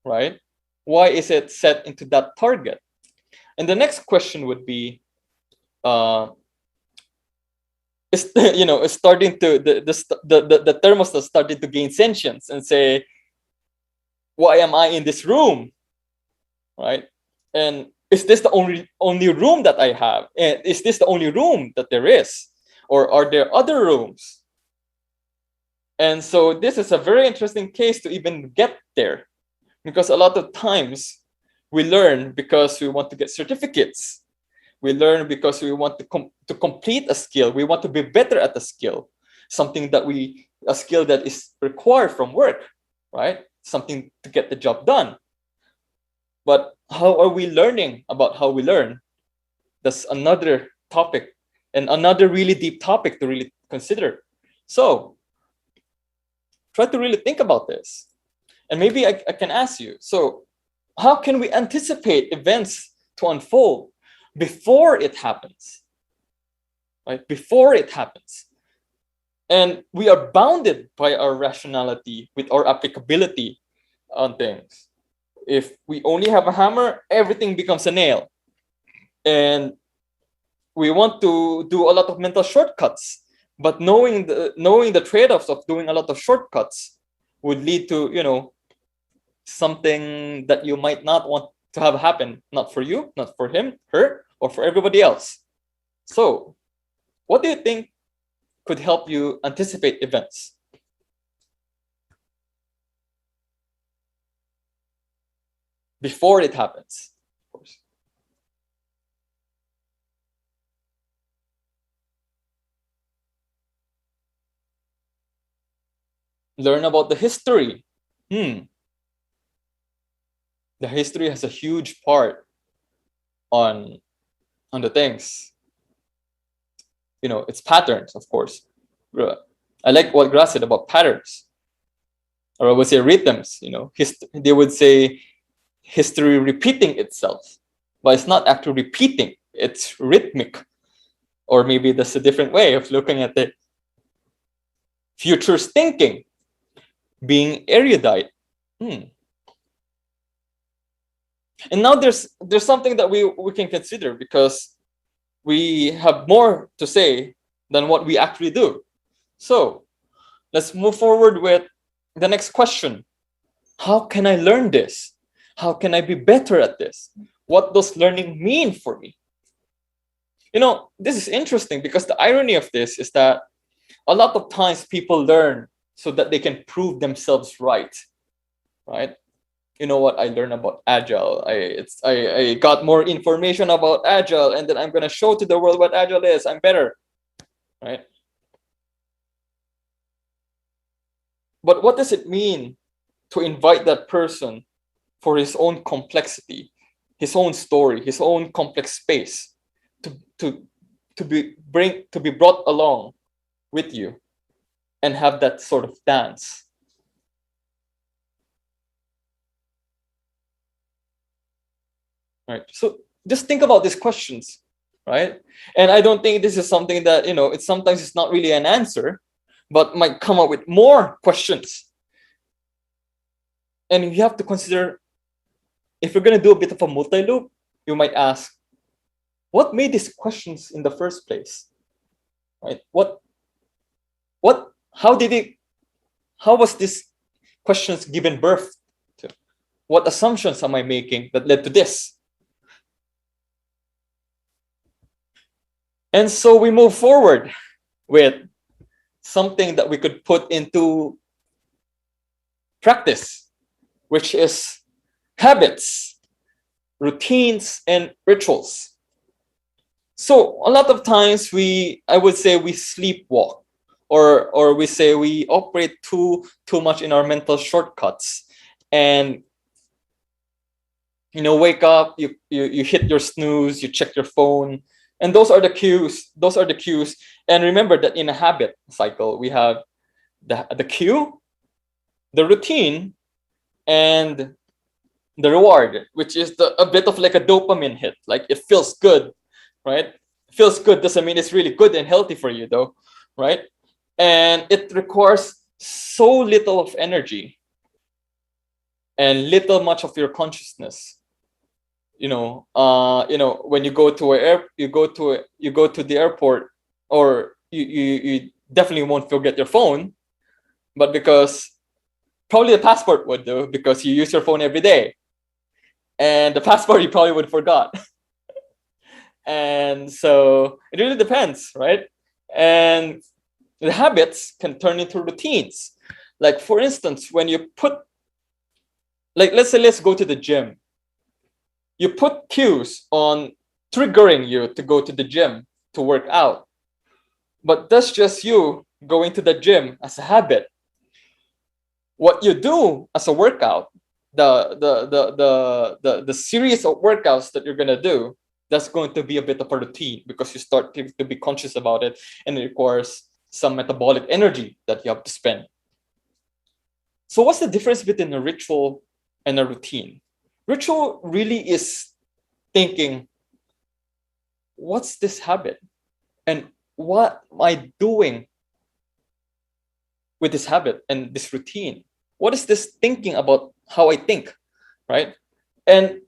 Right? Why is it set into that target? And the next question would be, it's starting to the thermostat started to gain sentience and say, why am I in this room, right? And is this the only room that I have? And is this the only room that there is, or are there other rooms? And so this is a very interesting case to even get there, because a lot of times we learn because we want to get certificates. We learn because we want to complete a skill. We want to be better at a skill, a skill that is required from work, right? Something to get the job done. But how are we learning about how we learn? That's another topic, and another really deep topic to really consider. So try to really think about this. And maybe I can ask you, so how can we anticipate events to unfold before it happens? Right? Before it happens. And we are bounded by our rationality with our applicability on things. If we only have a hammer, everything becomes a nail. And we want to do a lot of mental shortcuts, but knowing the trade-offs of doing a lot of shortcuts would lead to, something that you might not want to have happen, not for you, not for him, her, or for everybody else. So, what do you think could help you anticipate events? Before it happens, of course. Learn about the history. The history has a huge part on the things. It's patterns, of course. I like what Grass said about patterns, or I would say rhythms. They would say history repeating itself, but it's not actually repeating. It's rhythmic, or maybe that's a different way of looking at it. Futures thinking, being erudite. And now there's something that we can consider, because we have more to say than what we actually do. So let's move forward with the next question. How can I learn this? How can I be better at this? What does learning mean for me? This is interesting, because the irony of this is that a lot of times people learn so that they can prove themselves right. You know what I learned about Agile? I got more information about Agile, and then I'm gonna show to the world what Agile is. I'm better, right? But what does it mean to invite that person for his own complexity, his own story, his own complex space, to be brought along with you and have that sort of dance? Right. So just think about these questions, right? And I don't think this is something that, it's sometimes it's not really an answer, but might come up with more questions. And you have to consider, if you're going to do a bit of a multi-loop, you might ask, what made these questions in the first place? Right? How was this questions given birth to? What assumptions am I making that led to this? And so we move forward with something that we could put into practice, which is habits, routines, and rituals. So a lot of times I would say we sleepwalk, or we say we operate too much in our mental shortcuts, and wake up, you hit your snooze, you check your phone, and those are the cues. And remember that in a habit cycle, we have the cue, the routine, and the reward, which is a bit of like a dopamine hit. Like, it feels good, right? Feels good doesn't mean it's really good and healthy for you, though, right? And it requires so little of energy and little much of your consciousness. When you go to the airport, or you definitely won't forget your phone, but because probably the passport would do, because you use your phone every day, and the passport you probably would forgot. And so it really depends, right? And the habits can turn into routines. Like, for instance, when you let's go to the gym. You put cues on triggering you to go to the gym to work out, but that's just you going to the gym as a habit. What you do as a workout, the series of workouts that you're gonna do, that's going to be a bit of a routine, because you start to be conscious about it, and it requires some metabolic energy that you have to spend. So what's the difference between a ritual and a routine? Ritual really is thinking, what's this habit? And what am I doing with this habit and this routine? What is this thinking about how I think, right? And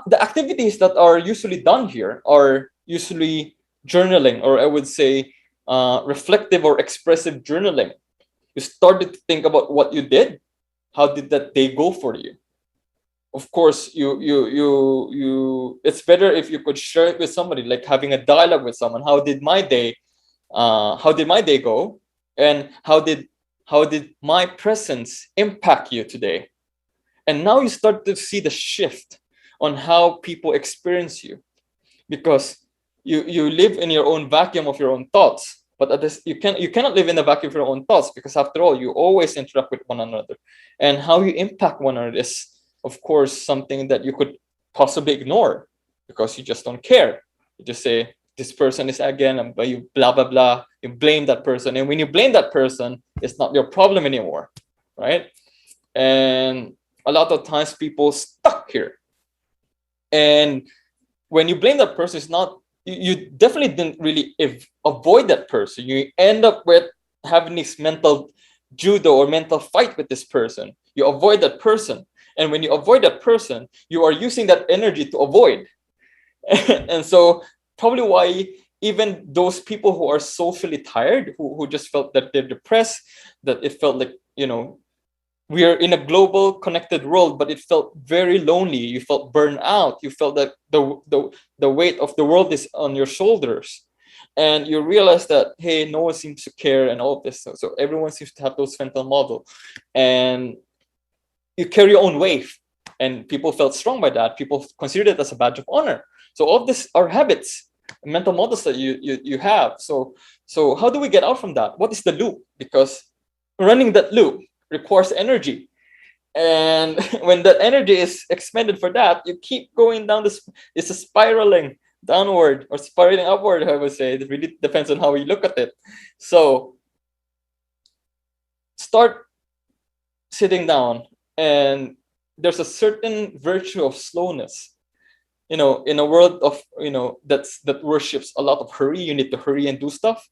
the activities that are usually done here are usually journaling, or I would say reflective or expressive journaling. You started to think about what you did. How did that day go for you? Of course, it's better if you could share it with somebody, like having a dialogue with someone. How did my day go? And how did my presence impact you today? And now you start to see the shift on how people experience you, because you live in your own vacuum of your own thoughts. But you cannot live in the vacuum of your own thoughts, because after all, you always interact with one another. And how you impact one another is, of course, something that you could possibly ignore, because you just don't care. You just say, this person is again, but you blah, blah, blah. You blame that person. And when you blame that person, it's not your problem anymore, right? And a lot of times people stuck here. And when you blame that person, it's not, you definitely didn't really avoid that person. You end up with having this mental judo or mental fight with this person. You avoid that person. And when you avoid that person, you are using that energy to avoid. And so probably why even those people who are socially tired, who just felt that they're depressed, that it felt like, we are in a global connected world, but it felt very lonely. You felt burned out. You felt that the weight of the world is on your shoulders. and you realize that, hey, no one seems to care and all of this. So everyone seems to have those mental model, and you carry your own weight, and people felt strong by that. People considered it as a badge of honor. So all of this are habits, mental models that you have. So how do we get out from that? What is the loop? Because running that loop requires energy. And when that energy is expended for that, you keep going down this. It's a spiraling downward or spiraling upward, I would say. It really depends on how you look at it. So start sitting down, and there's a certain virtue of slowness. In a world of that worships a lot of hurry, you need to hurry and do stuff.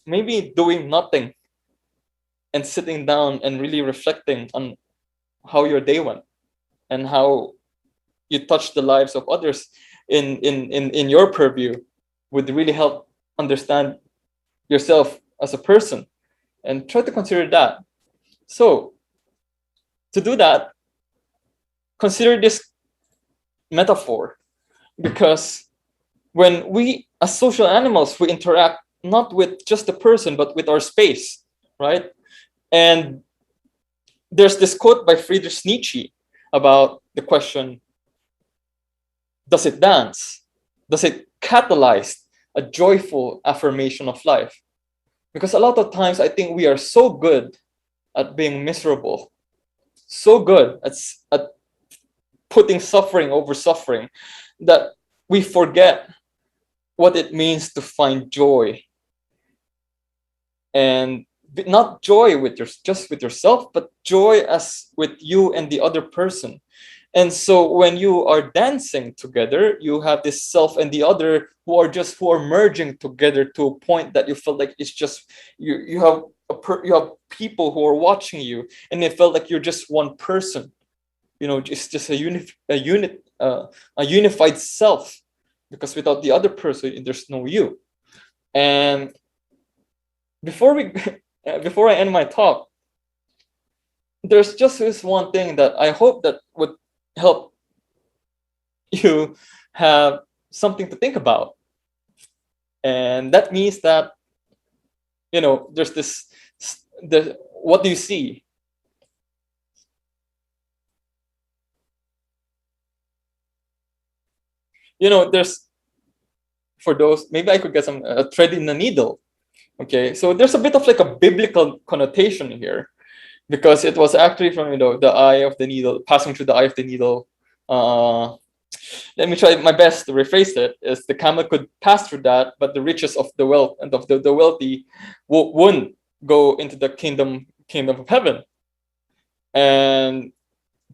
Maybe doing nothing and sitting down and really reflecting on how your day went and how you touch the lives of others in your purview would really help understand yourself as a person, and try to consider that. So to do that, consider this metaphor, because when we as social animals, we interact not with just the person but with our space, right? And there's this quote by Friedrich Nietzsche about the question, does it dance? Does it catalyze a joyful affirmation of life? Because a lot of times I think we are so good at being miserable, so good at putting suffering over suffering, that we forget what it means to find joy. And not joy with just with yourself, but joy as with you and the other person. And so when you are dancing together, you have this self and the other who are merging together to a point that you feel like it's just you have you have people who are watching you, and it felt like you're just one person. It's just a unified self, because without the other person, there's no you. And before I end my talk, there's just this one thing that I hope that would help you have something to think about. And that means that, there's what do you see? There's, for those, maybe I could get some thread in the needle. Okay, so there's a bit of like a biblical connotation here, because it was actually from the eye of the needle, passing through the eye of the needle. Let me try my best to rephrase it. Is the camel could pass through that, but the riches of the wealth and of the wealthy wouldn't go into the kingdom of heaven. And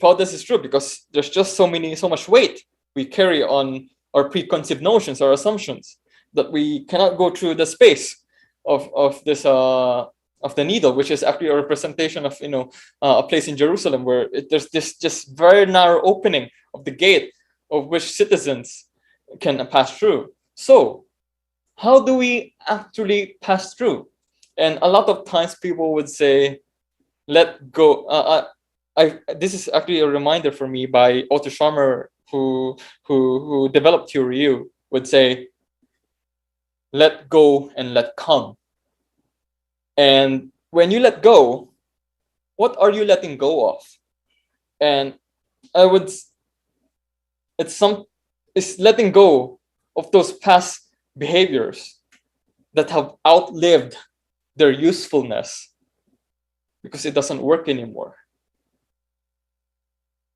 all this is true because there's just so much weight we carry on our preconceived notions, our assumptions, that we cannot go through the space of this of the needle, which is actually a representation of a place in Jerusalem where there's this just very narrow opening of the gate of which citizens can pass through. So how do we actually pass through? And a lot of times people would say, let go. This is actually a reminder for me by Otto Scharmer, who developed Theory U, would say, let go and let come. And when you let go, what are you letting go of? And it's letting go of those past behaviors that have outlived their usefulness, because it doesn't work anymore,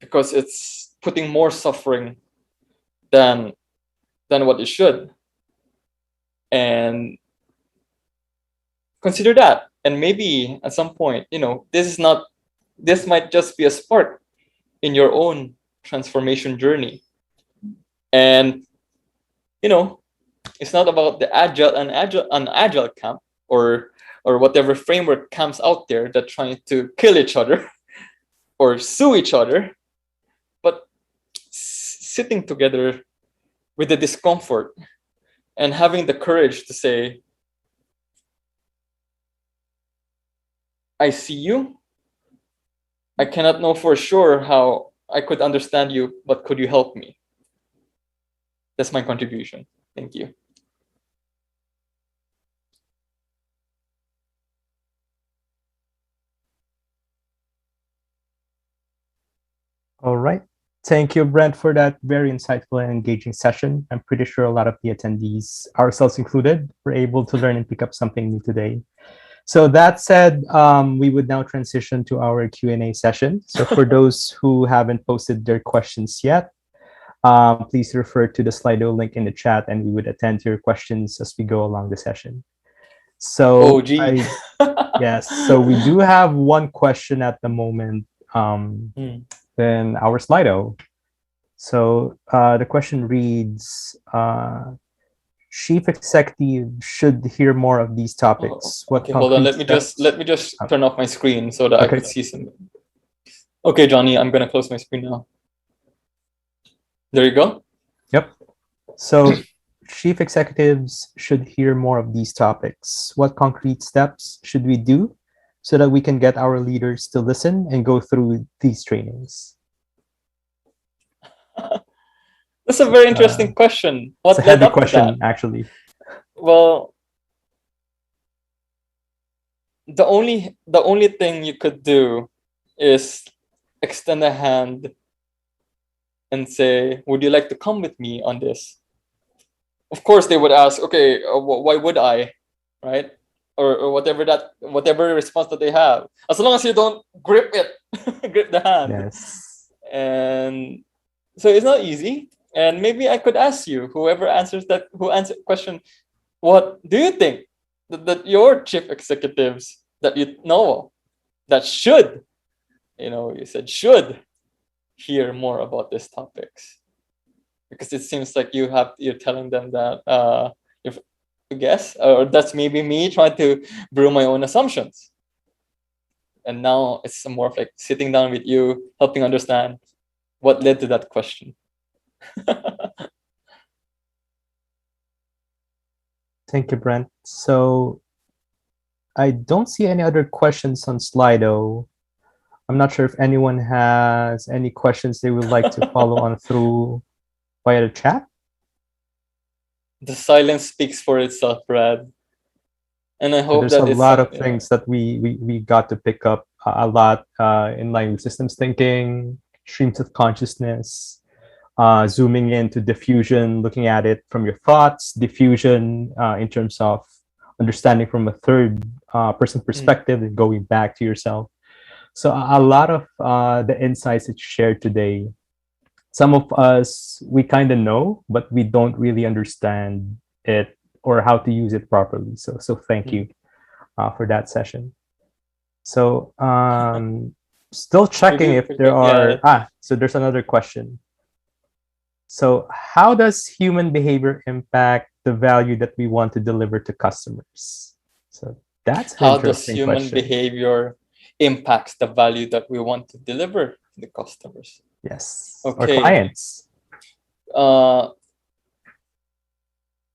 because it's putting more suffering than what it should. And consider that, and maybe at some point, this might just be a spark in your own transformation journey. And it's not about the agile camp or whatever framework camps out there that trying to kill each other or sue each other, but sitting together with the discomfort and having the courage to say, I see you. I cannot know for sure how I could understand you, but could you help me? That's my contribution. Thank you. All right. Thank you, Brent, for that very insightful and engaging session. I'm pretty sure a lot of the attendees, ourselves included, were able to learn and pick up something new today. So that said, we would now transition to our Q&A session. So for those who haven't posted their questions yet, please refer to the Slido link in the chat and we would attend to your questions as we go along the session. Oh, So gee. yes, so we do have one question at the moment in our Slido. So the question reads, Chief Executive should hear more of these topics. What Okay, hold on. concrete Let me just turn off my screen so that I Okay. could see something. Okay, Johnny, I'm gonna close my screen now. There you go. Yep. So chief executives should hear more of these topics. What concrete steps should we do so that we can get our leaders to listen and go through these trainings? That's a very interesting question. It's a What led heavy up to that? question, actually. Well, the only thing you could do is extend a hand and say, "Would you like to come with me on this?" Of course, they would ask, "Okay, why would I?" Right? Or whatever response that they have, as long as you don't grip it, grip the hand. Yes. And so it's not easy. And maybe I could ask you, whoever answers that, who answered the question, what do you think that your chief executives that you know that should, you said should hear more about these topics? Because it seems like you're telling them that if you guess, or that's maybe me trying to brew my own assumptions. And now it's more of like sitting down with you, helping understand what led to that question. Thank you, Brent. So I don't see any other questions on Slido. I'm not sure if anyone has any questions they would like to follow on through via the chat. The silence speaks for itself, Brad. And I hope There's that a it's lot of things that we got to pick up a lot in line with systems thinking, streams of consciousness, zooming into diffusion, looking at it from your thoughts, diffusion in terms of understanding from a third person perspective and going back to yourself. So a lot of the insights that you shared today, some of us, we kind of know, but we don't really understand it or how to use it properly. So thank you for that session. So still checking if there are, so there's another question. So how does human behavior impact the value that we want to deliver to customers? So that's an how does interesting human question. behavior impacts the value that we want to deliver to the customers? Yes. Okay. Or clients.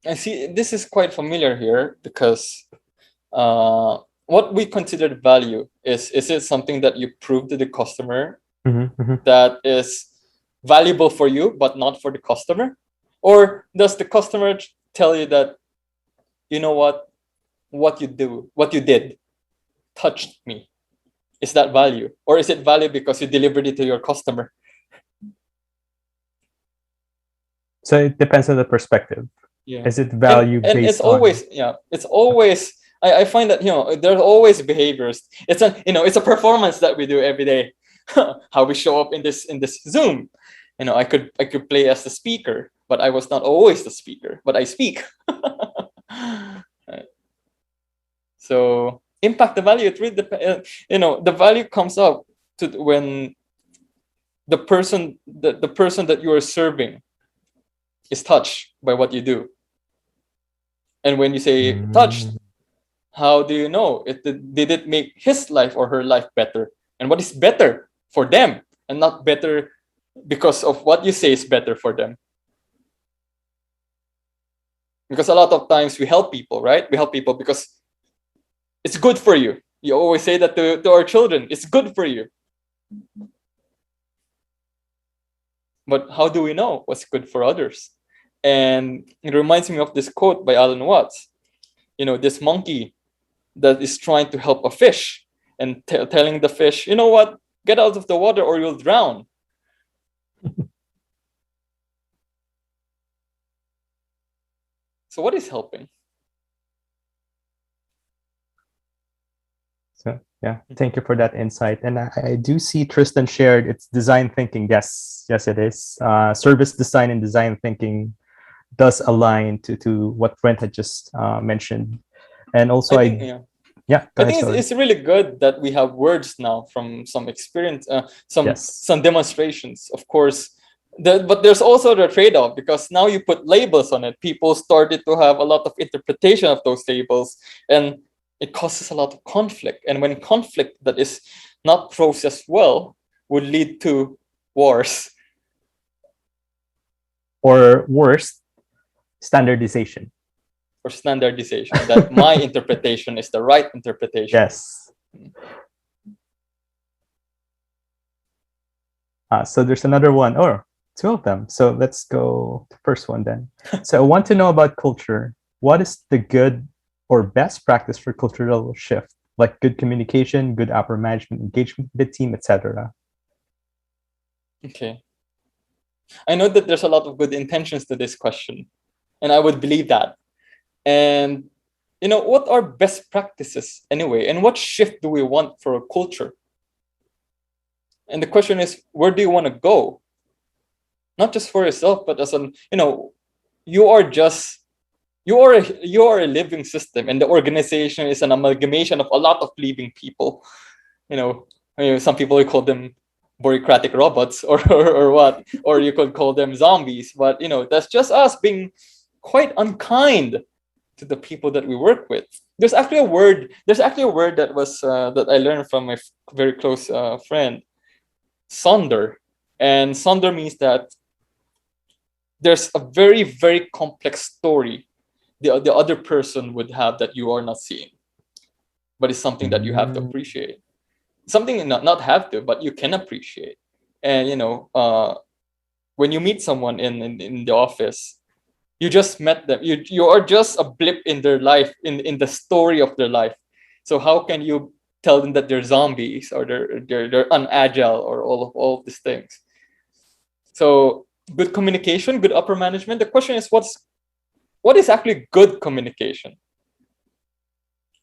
I see this is quite familiar here because what we consider value is it something that you prove to the customer that is valuable for you but not for the customer? Or does the customer tell you that, you know what you did touched me? Is that value? Or is it value because you delivered it to your customer? So it depends on the perspective. Yeah. Is it value and based it's always it's always I find that there's always behaviors. It's a performance that we do every day. How we show up in this Zoom. I could play as the speaker, but I was not always the speaker, but I speak. Right. So impact the value. It really the value comes up to when the person that you are serving is touched by what you do. And when you say touched, how do you know did it make his life or her life better? And what is better for them and not better because of what you say is better for them? Because a lot of times we help people, right? We help people because it's good for you. You always say that to our children, it's good for you. But how do we know what's good for others? And it reminds me of this quote by Alan Watts. This monkey that is trying to help a fish and telling the fish, you know what, get out of the water or you'll drown. So what is helping? So yeah, thank you for that insight. And I do see Tristan shared it's design thinking. Yes, yes, it is. Service design and design thinking does align to what Brent had just mentioned. And also, I think, yeah. Yeah, go I ahead, think sorry. it's really good that we have words now from some experience, some demonstrations. Of course, but there's also the trade-off, because now you put labels on it. People started to have a lot of interpretation of those labels, and it causes a lot of conflict. And when conflict that is not processed well would lead to wars. Or worse, standardization. Or standardization, that my interpretation is the right interpretation. Yes. So there's another one, or two of them. So let's go to the first one then. So I want to know about culture. What is the good or best practice for cultural shift, like good communication, good upper management engagement with the team, etc.? Okay. I know that there's a lot of good intentions to this question, and I would believe that. And what are best practices anyway, and what shift do we want for a culture? And the question is, where do you want to go? Not just for yourself, but as an, you are a living system, and the organization is an amalgamation of a lot of living people. Some people will call them bureaucratic robots, or what, or you could call them zombies. But that's just us being quite unkind to the people that we work with. There's actually a word that was that I learned from my very close friend, sonder. And sonder means that there's a very, very complex story the other person would have that you are not seeing, but it's something that you have to appreciate. Something not have to, but you can appreciate. And when you meet someone in the office, you just met them. You are just a blip in their life, in the story of their life. So how can you tell them that they're zombies, or they're unagile, or all of these things? So good communication, good upper management. The question is, what is actually good communication?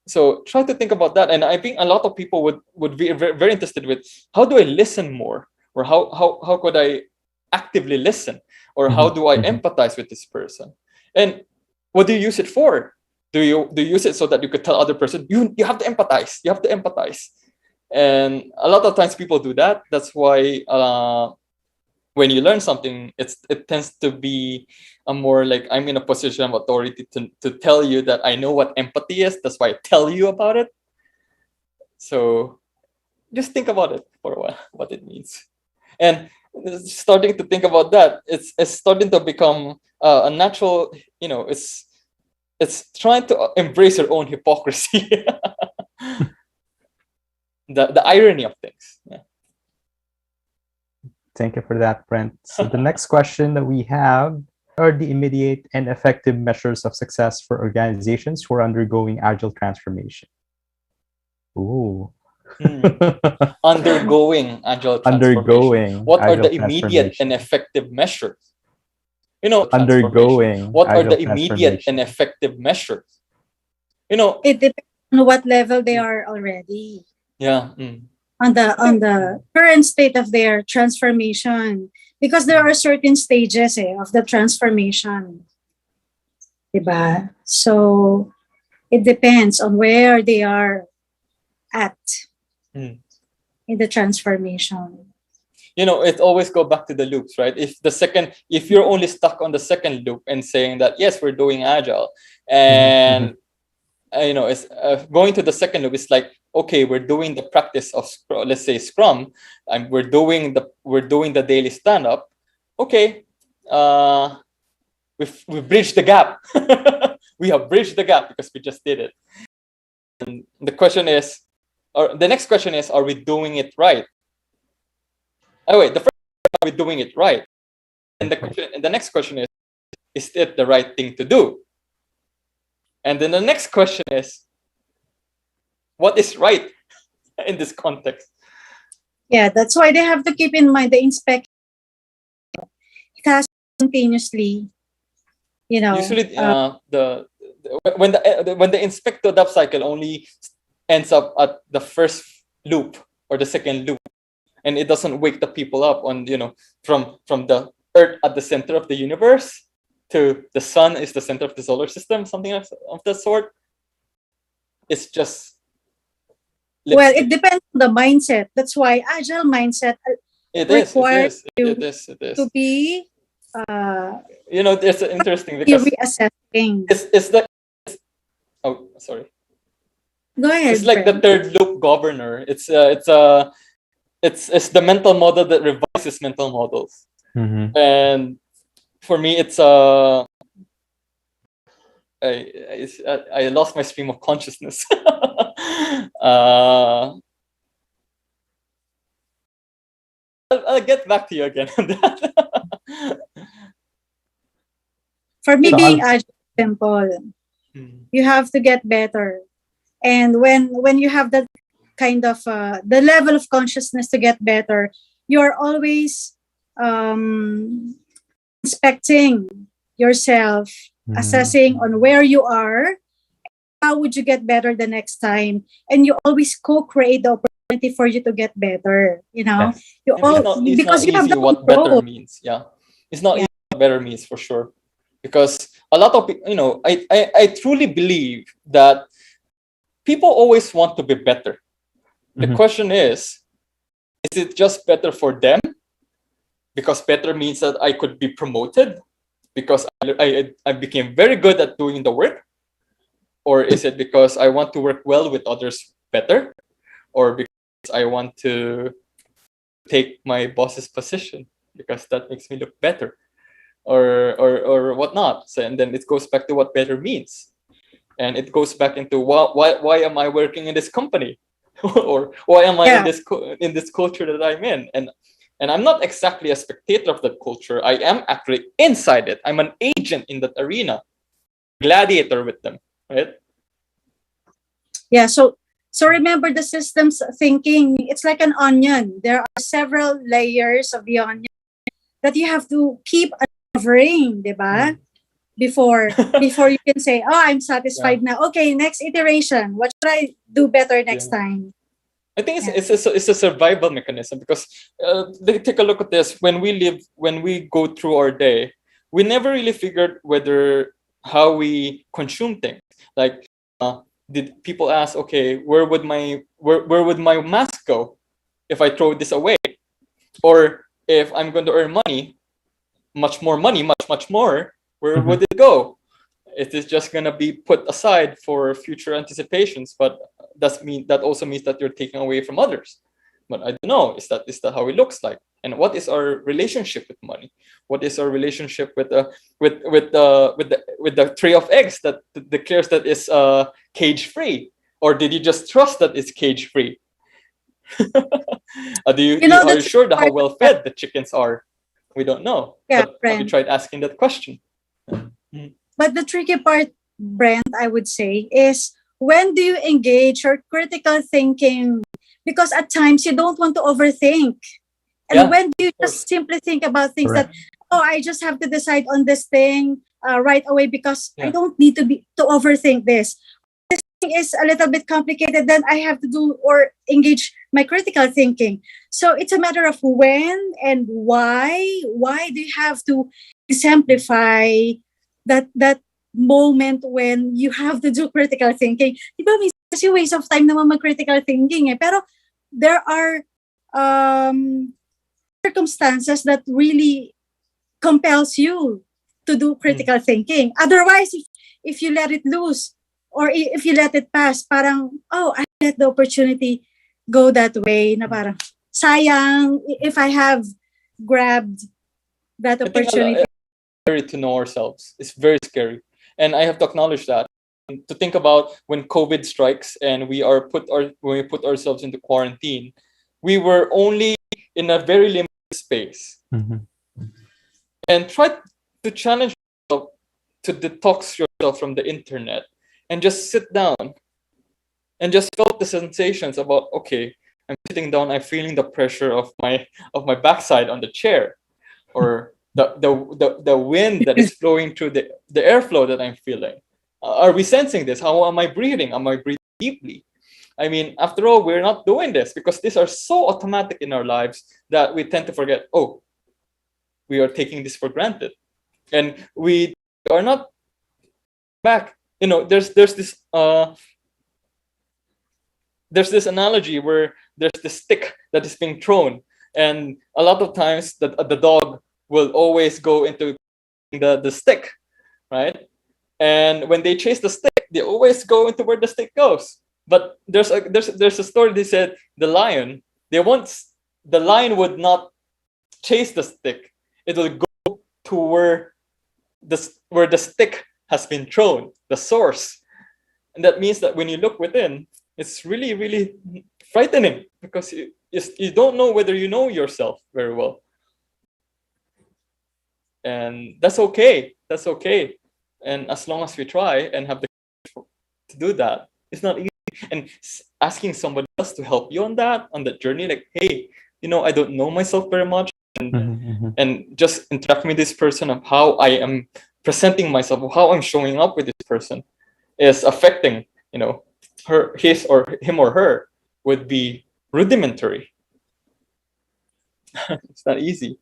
So try to think about that. And I think a lot of people would be very, very interested with, how do I listen more, or how could I actively listen, or how do I empathize with this person? And what do you use it for? Do you use it so that you could tell other person, you have to empathize, and a lot of times people do that. That's why when you learn something, it tends to be a more like, I'm in a position of authority to tell you that I know what empathy is. That's why I tell you about it. So just think about it for a while, what it means. And starting to think about that, it's starting to become a natural, it's trying to embrace your own hypocrisy. the irony of things. Yeah. Thank you for that, Brent. So the next question that we have are the immediate and effective measures of success for organizations who are undergoing agile transformation. Ooh. Undergoing agile transformation. What are the immediate and effective measures? Undergoing. What are the immediate and effective measures? It depends on what level they are already. Yeah. On the current state of their transformation, because there are certain stages of the transformation, diba? So it depends on where they are at in the transformation. It always go back to the loops, right? If you're only stuck on the second loop and saying that, yes, we're doing agile, and it's going to the second loop, it's like, okay, we're doing the practice of, let's say, Scrum, and we're doing the daily stand-up. Okay, we've bridged the gap. We have bridged the gap because we just did it. And the question is, or the next question is, are we doing it right? Oh wait, the first question, are we doing it right? And the next question is it the right thing to do? And then the next question is, what is right in this context? Yeah, that's why they have to keep in mind the inspection. It has continuously Usually, when the inspect to adapt cycle only ends up at the first loop or the second loop, and it doesn't wake the people up on from the Earth at the center of the universe to the sun is the center of the solar system, something of that sort. It's just well, it depends on the mindset. That's why agile mindset requires you to be it's interesting because reassessing. Oh, sorry. Go ahead. It's like the third loop governor. It's the mental model that revises mental models. Mm-hmm. And for me, it's I lost my stream of consciousness. I'll get back to you again on that. For me, being agile is simple. You have to get better, and when you have that kind of the level of consciousness to get better, you're always inspecting yourself, assessing on where you are, how would you get better the next time, and you always co-create the opportunity for you to get better. Yes. Because you have the what better means. Yeah, it's not easy what better means for sure, because a lot of I truly believe that people always want to be better. The question is it just better for them because better means that I could be promoted because I became very good at doing the work? Or is it because I want to work well with others better? Or because I want to take my boss's position because that makes me look better? Or whatnot. So, and then it goes back to what better means. And it goes back into why am I working in this company? Or why am I in this culture that I'm in? And I'm not exactly a spectator of that culture. I am actually inside it. I'm an agent in that arena, gladiator with them, right? Yeah. So remember the systems thinking. It's like an onion. There are several layers of the onion that you have to keep uncovering, diba? Before you can say, oh, I'm satisfied now. Okay, next iteration. What should I do better next time? I think it's a survival mechanism because take a look at this. When we go through our day, we never really figured how we consume things. Like, did people ask, okay, where would my mask go if I throw this away? Or if I'm going to earn much more, where would it go? It is just going to be put aside for future anticipations, but that also means that you're taking away from others. But I don't know, is that how it looks like? And what is our relationship with money? What is our relationship with the tray of eggs that declares that it's cage free? Or did you just trust that it's cage free? Are you sure how well fed the chickens are? We don't know. Yeah, but have you tried asking that question? But the tricky part, Brent, I would say, is when do you engage your critical thinking? Because at times you don't want to overthink. And when do you just simply think about things that, I just have to decide on this thing right away because I don't need to overthink this. This thing is a little bit complicated, then I have to do or engage my critical thinking. So it's a matter of when and why. Why do you have to exemplify that moment when you have to do critical thinking? Diba, kasi waste of time naman mag-critical thinking eh. Pero there are circumstances that really compels you to do critical thinking. Otherwise, if you let it loose or if you let it pass, parang, I let the opportunity go that way na parang, sayang if I have grabbed that opportunity. Scary to know ourselves. It's very scary, and I have to acknowledge that. To think about when COVID strikes and when we put ourselves into quarantine, we were only in a very limited space, and try to challenge yourself to detox yourself from the internet and just sit down and just felt the sensations about, okay, I'm sitting down, I'm feeling the pressure of my backside on the chair, or the wind that is flowing through the airflow that I'm feeling? Are we sensing this? How am I breathing? Am I breathing deeply? I mean, after all, we're not doing this because these are so automatic in our lives that we tend to forget, oh, we are taking this for granted. And we are not back. There's this analogy where there's this stick that is being thrown, and a lot of times the dog will always go into the stick, right? And when they chase the stick, they always go into where the stick goes. But there's a story. They said the lion would not chase the stick. It will go to where the stick has been thrown, the source. And that means that when you look within, it's really, really frightening because you don't know whether you know yourself very well. And that's okay. That's okay. And as long as we try and have the courage to do that, it's not easy. And asking somebody else to help you on that journey, like, hey, I don't know myself very much, and just interact with this person of how I am presenting myself, or how I'm showing up with this person is affecting, him or her would be rudimentary. It's not easy.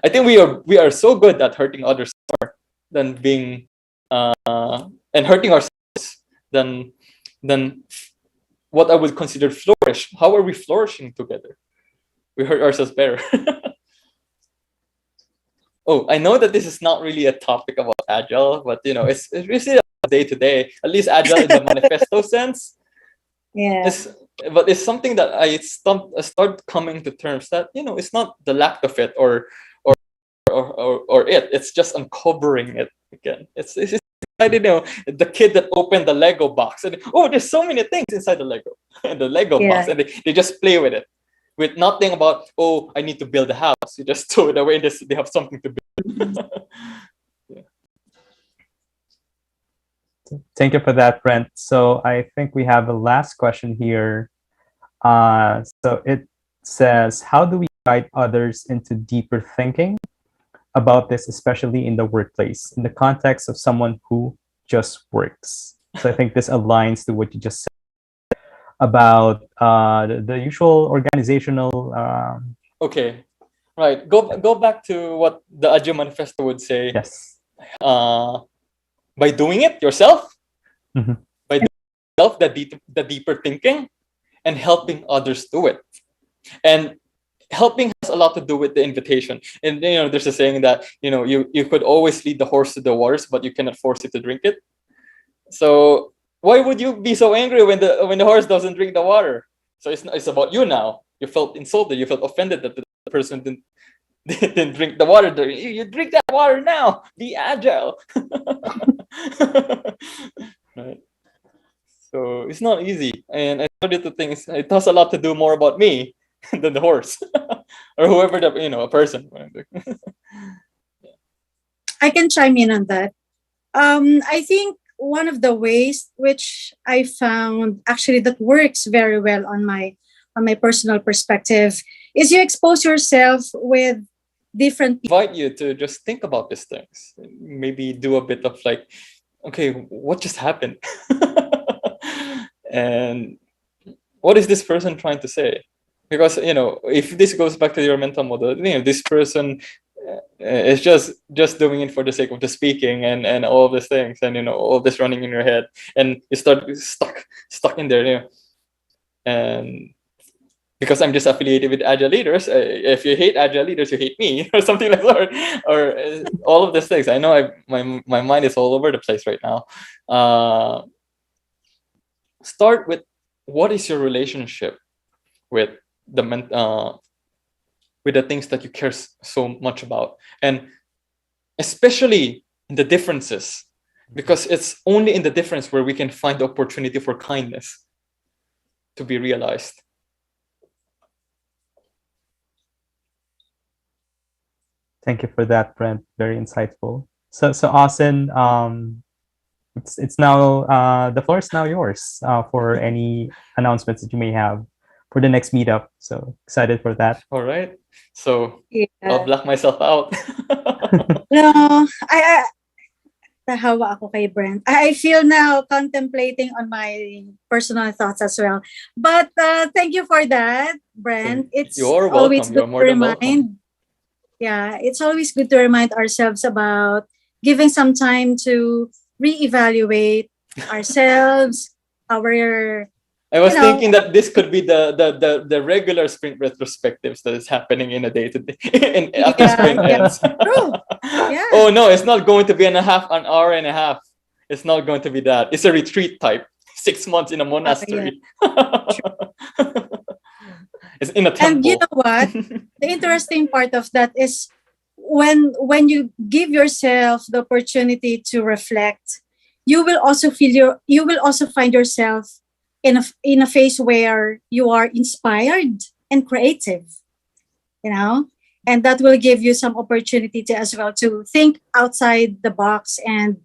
I think we are so good at hurting others more than being and hurting ourselves than what I would consider flourish. How are we flourishing together? We hurt ourselves better. Oh, I know that this is not really a topic about Agile, but it's really day to day. At least Agile in the manifesto sense. Yeah. But it's something that I start coming to terms that it's not the lack of it or it. It's just uncovering it again. It's the kid that opened the Lego box and there's so many things inside the Lego and the Lego box, and they just play with it with nothing about I need to build a house. You just throw it away and they have something to build. Yeah. Thank you for that, Brent. So I think we have a last question here. So it says, how do we guide others into deeper thinking about this, especially in the workplace, in the context of someone who just works? So I think this aligns to what you just said about the usual organizational. Okay, right. Go back to what the Agile Manifesto would say. Yes. By doing it yourself, by doing it yourself, the deeper thinking, and helping others do it. And helping has a lot to do with the invitation. And there's a saying that you could always lead the horse to the waters, but you cannot force it to drink it. So why would you be so angry when the horse doesn't drink the water? So it's about you now. You felt insulted. You felt offended that the person didn't drink the water. You drink that water now. Be agile. Right. So it's not easy, and I started to think it has a lot to do more about me than the horse or whoever a person. I can chime in on that. I think one of the ways which I found actually that works very well on my personal perspective is you expose yourself with different people. Invite you to just think about these things. Maybe do a bit of like, okay, what just happened? And what is this person trying to say? Because if this goes back to your mental model, this person is just doing it for the sake of the speaking and all of these things, and all this running in your head, and you start stuck in there. And because I'm just affiliated with Agile Leaders, if you hate Agile Leaders, you hate me, or something like that, or all of these things. I know my mind is all over the place right now. Start with, what is your relationship with the things that you care so much about, and especially in the differences, because it's only in the difference where we can find the opportunity for kindness to be realized. Thank you for that, Brent. Very insightful. So Austin, it's now the floor is now yours for any announcements that you may have for the next meetup. So excited for that. All right. So I'll Yeah. block myself out. No, tahawa ako kay Brent. I feel now contemplating on my personal thoughts as well. But thank you for that, Brent. It's You're always welcome. good You're to more than welcome. remind. Yeah, it's always good to remind ourselves about giving some time to reevaluate ourselves, our, I you was know, thinking that this could be the regular sprint retrospectives that is happening in a day to day and after yeah, sprint yeah, ends. true. Yeah. Oh no, it's not going to be an hour and a half. It's not going to be that. It's a retreat type. 6 months in a Yeah. monastery. It's in a And you temple. know what? The interesting part of that is when you give yourself the opportunity to reflect, you will also find yourself in a phase where you are inspired and creative, you know? And that will give you some opportunity to as well to think outside the box and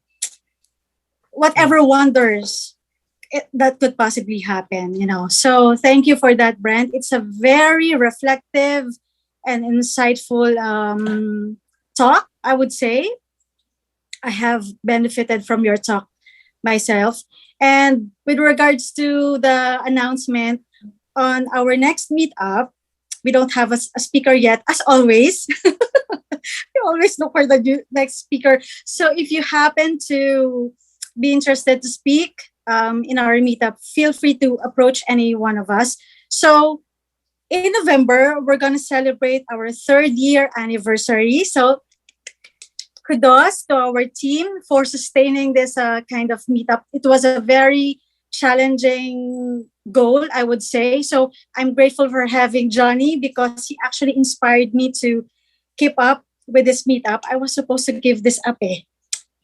whatever wonders that could possibly happen, you know. So thank you for that, Brent. It's a very reflective and insightful talk, I would say. I have benefited from your talk myself. And with regards to the announcement on our next meetup, we don't have a speaker yet, as always. We always look for the next speaker. So if you happen to be interested to speak in our meetup, feel free to approach any one of us. So in November, we're going to celebrate our 3rd-year anniversary. So kudos to our team for sustaining this kind of meetup. It was a very challenging goal, I would say. So I'm grateful for having Johnny because he actually inspired me to keep up with this meetup. I was supposed to give this up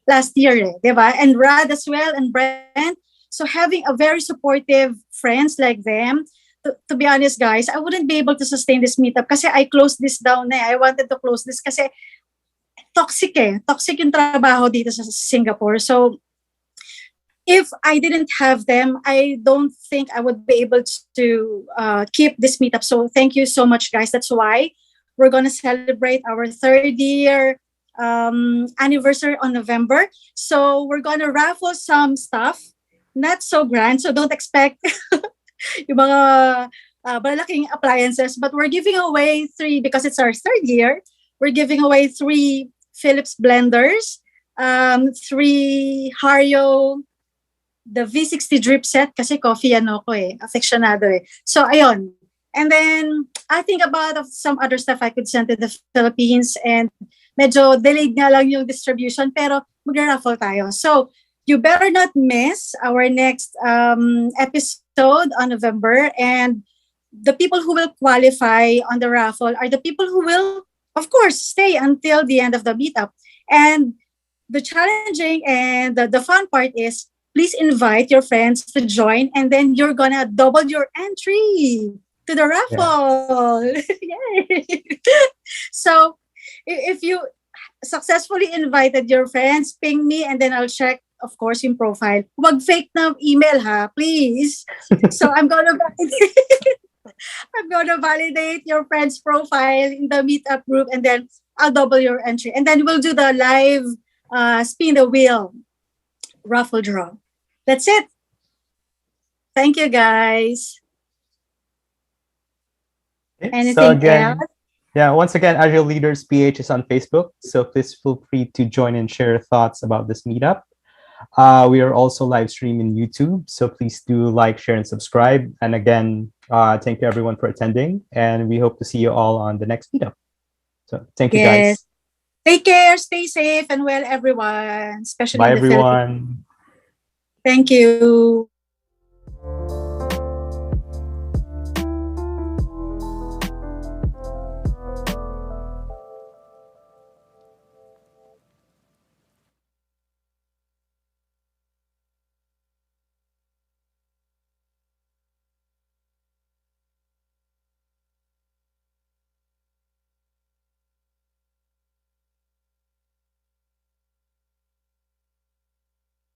last year, diba? And Rad as well and Brent. So having a very supportive friends like them, to be honest, guys, I wouldn't be able to sustain this meetup kasi I closed this down I wanted to close this kasi toxic Toxic yung trabaho dito sa Singapore. So if I didn't have them, I don't think I would be able to keep this meetup. So thank you so much, guys. That's why we're going to celebrate our 3rd-year anniversary on November. So we're going to raffle some stuff. Not so grand. So don't expect yung mga malaking appliances. But we're giving away 3 because it's our 3rd year. We're giving away 3 Philips blenders, 3 Hario, the V60 drip set kasi coffee aficionado So ayun. And then I think about some other stuff I could send to the Philippines and medyo delayed nga lang yung distribution pero magra-raffle tayo. So you better not miss our next episode on November, and the people who will qualify on the raffle are the people who will, of course, stay until the end of the meetup. And the challenging and the fun part is please invite your friends to join, and then you're gonna double your entry to the raffle. Yay! So if you successfully invited your friends, ping me and then I'll check, of course, yung profile. Wag fake na email please. So I'm gonna validate your friend's profile in the meetup group, and then I'll double your entry. And then we'll do the live spin the wheel raffle draw. That's it. Thank you, guys. Okay, Anything so again, else? once again, Agile Leaders PH is on Facebook. So please feel free to join and share thoughts about this meetup. We are also live streaming YouTube. So please do like, share, and subscribe. And again, thank you everyone for attending. And we hope to see you all on the next meetup. So thank you, Yes. guys. Take care, stay safe and well, everyone, especially Bye, in the Philippines. everyone. Thank you.